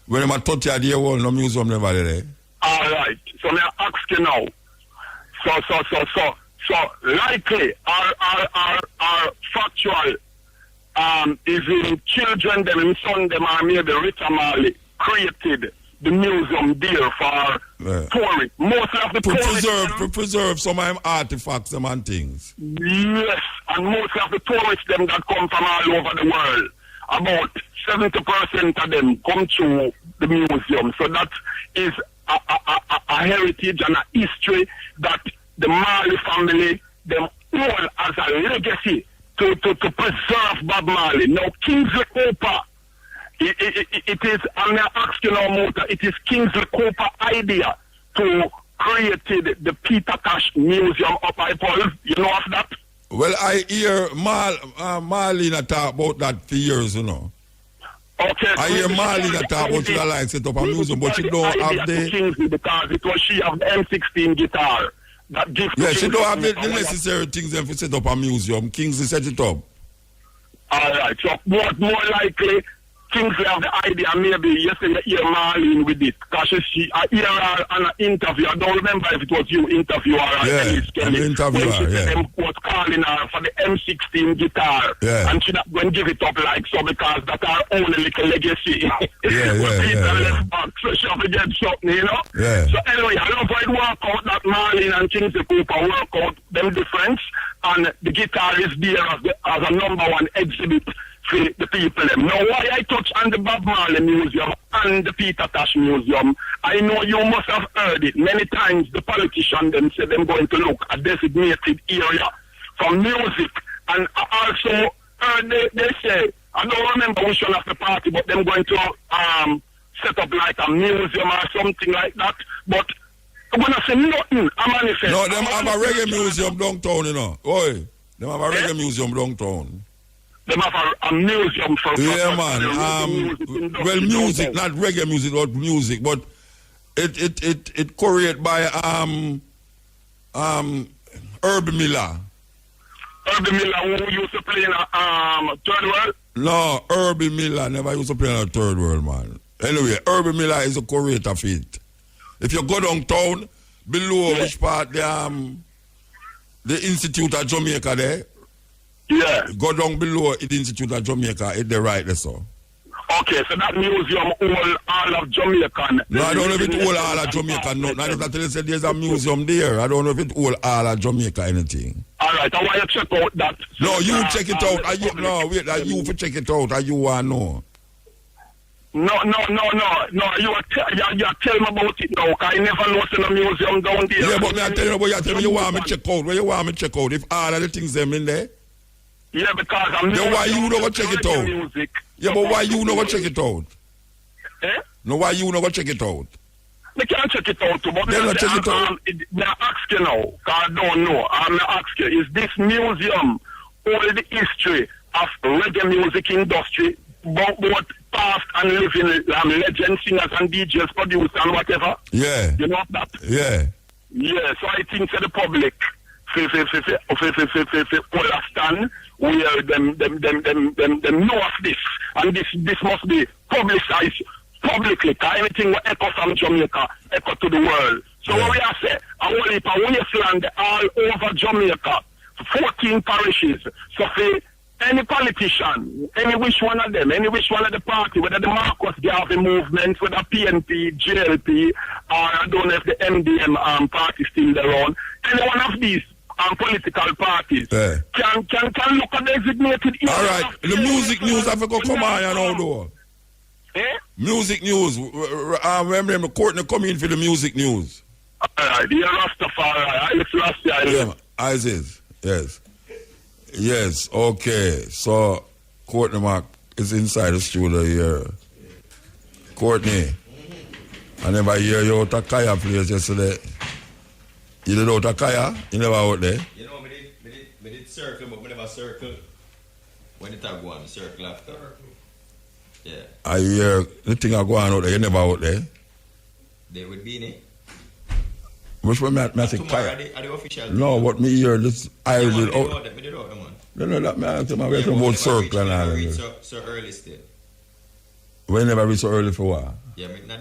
when I'm a 30 year old, no museum never there. All right. So may I ask you now? So likely, our factual. Is in children them and son them are maybe Rita Marley created the museum there for tourists. Most of the to preserve some of them artifacts them and things. Yes, and most of the tourists them that come from all over the world, about 70% of them come to the museum. So that is a heritage and a history that the Marley family them all as a legacy to preserve Bob Marley. Now, Kingsley Cooper, it is, I'm not asking no more, it is Kingsley Cooper idea to create the Peter Tosh Museum up by Paul. You know of that? Well, I hear Marlena talk about that for years, you know. Okay. I hear Marlena talk about she like set up a museum, but she don't have the... Kingsley because it was she have the M16 guitar. Yeah, she don't have the necessary things then to set up a museum. Kingsley set it up. Alright, so more likely Kingsley have the idea maybe yesterday you hear Marlene with it. Because I hear her on an interview. I don't remember if it was you interview her. Yeah, an interviewer, when she was calling her for the M16 guitar. Yeah. And she not going to give it up like so because that's her own little legacy. Yeah. So she have to get something, you know? Yeah. So anyway, I love how it work out that Marlene and Kingsley Cooper work out them difference. And the guitar is there as a number one exhibit for the people. Now, why I touch on the Bob Marley Museum and the Peter Tosh Museum, I know you must have heard it many times. The politicians them say they're going to look a designated area for music. And I also heard they say, I don't remember which one of the party, but they're going to set up like a museum or something like that. But I'm going to say nothing. No, them have a reggae museum downtown, you know. Oi, them have a reggae museum downtown. Them have a museum for... Yeah, man. Well, music, not reggae music, but music. But it curated by Herbie Miller. Herbie Miller, who used to play in Third World? No, Herbie Miller never used to play in a Third World, man. Anyway, Herbie Miller is a curator of it. If you go downtown, below which part the Institute of Jamaica there. Yeah. Go down below the Institute of Jamaica, it's the right there, so. Okay, so that museum all of Jamaican. No, I don't know if it's all of Jamaica. No, I just tell you say there's a museum there. I don't know if it's all of Jamaica anything. All right, I want you to check out that. No, you check it out. Are you, no, wait, are you for check it out? Are you want to know? No. You tell me about it now, because I never know in a museum down there. Yeah, but me I tell you, but you tell me you want me to check out. Where you want me to check out? If all of the things them in there? Yeah, because I'm then why you not go check it out? Music. Yeah, but why you not go check it out? Eh? No, why you not go check it out? I can't check it out, but then not check it out. I ask you now, because I don't know. I'm ask you, is this museum all the history of reggae music industry, both past and living legend singers and DJs, producers and whatever? Yeah. You know that? Yeah. Yeah, so I think to the public, understand where them know of this, and this must be publicized publicly, because anything will echo from Jamaica, echo to the world. So what we are saying, a whole heap of wasteland all over Jamaica, 14 parishes. So for any politician, any which one of them, any which one of the party, whether the Marcus Garvey movement, whether PNP, JLP, or I don't know if the MDM party still around, any one of these political parties can look at designated. All right, the music news have to go come on, you know, though. Eh? Music news. Remember the Courtney come in for the music news. All right, the Rastafari, yeah, Isis, yes. Yes, okay. So, Courtney Mark is inside the studio here. Courtney, I never hear you out of Kaya place yesterday. You did out of Kaya? You never out there? You know, I did circle, but I never circle. When it go on, circle after. Yeah. I hear the thing I go on out there, you never out there? They would be in it. Which one I say Kaya? Are the official? No, what me hear, this I did out. No, that man, I'm talking about circle and all that. So early still. We never reach so early for what? Yeah, not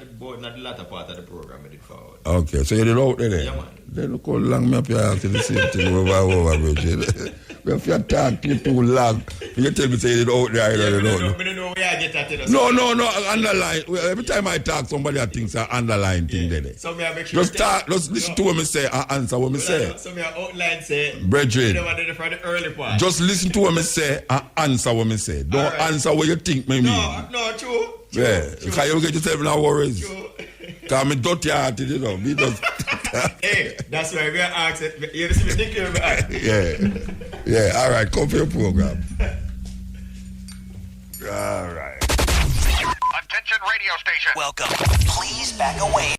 the latter part of the program I did forward. Okay, so you did out there? Yeah, man. Then look how long me up here after the same thing over, Bridget. If you talk too long, you tell me say you did out there, I don't know. I don't know where I get that. No, underline. Every time I talk, somebody I think say underline thing there. So me I make sure. Just listen to what me say and answer what me say. So me I outline say. Bridget. You never did it for the early part. Just listen to what me say and answer what me say. Don't answer what you think me mean. No, true. Yeah, because you get yourself in a worries. Because I'm dirty hearted, you know. Me just... Hey, that's why we are asking. You see me thinking about it. Yeah, all right, come for your program. All right. Attention radio station. Welcome. Please back away.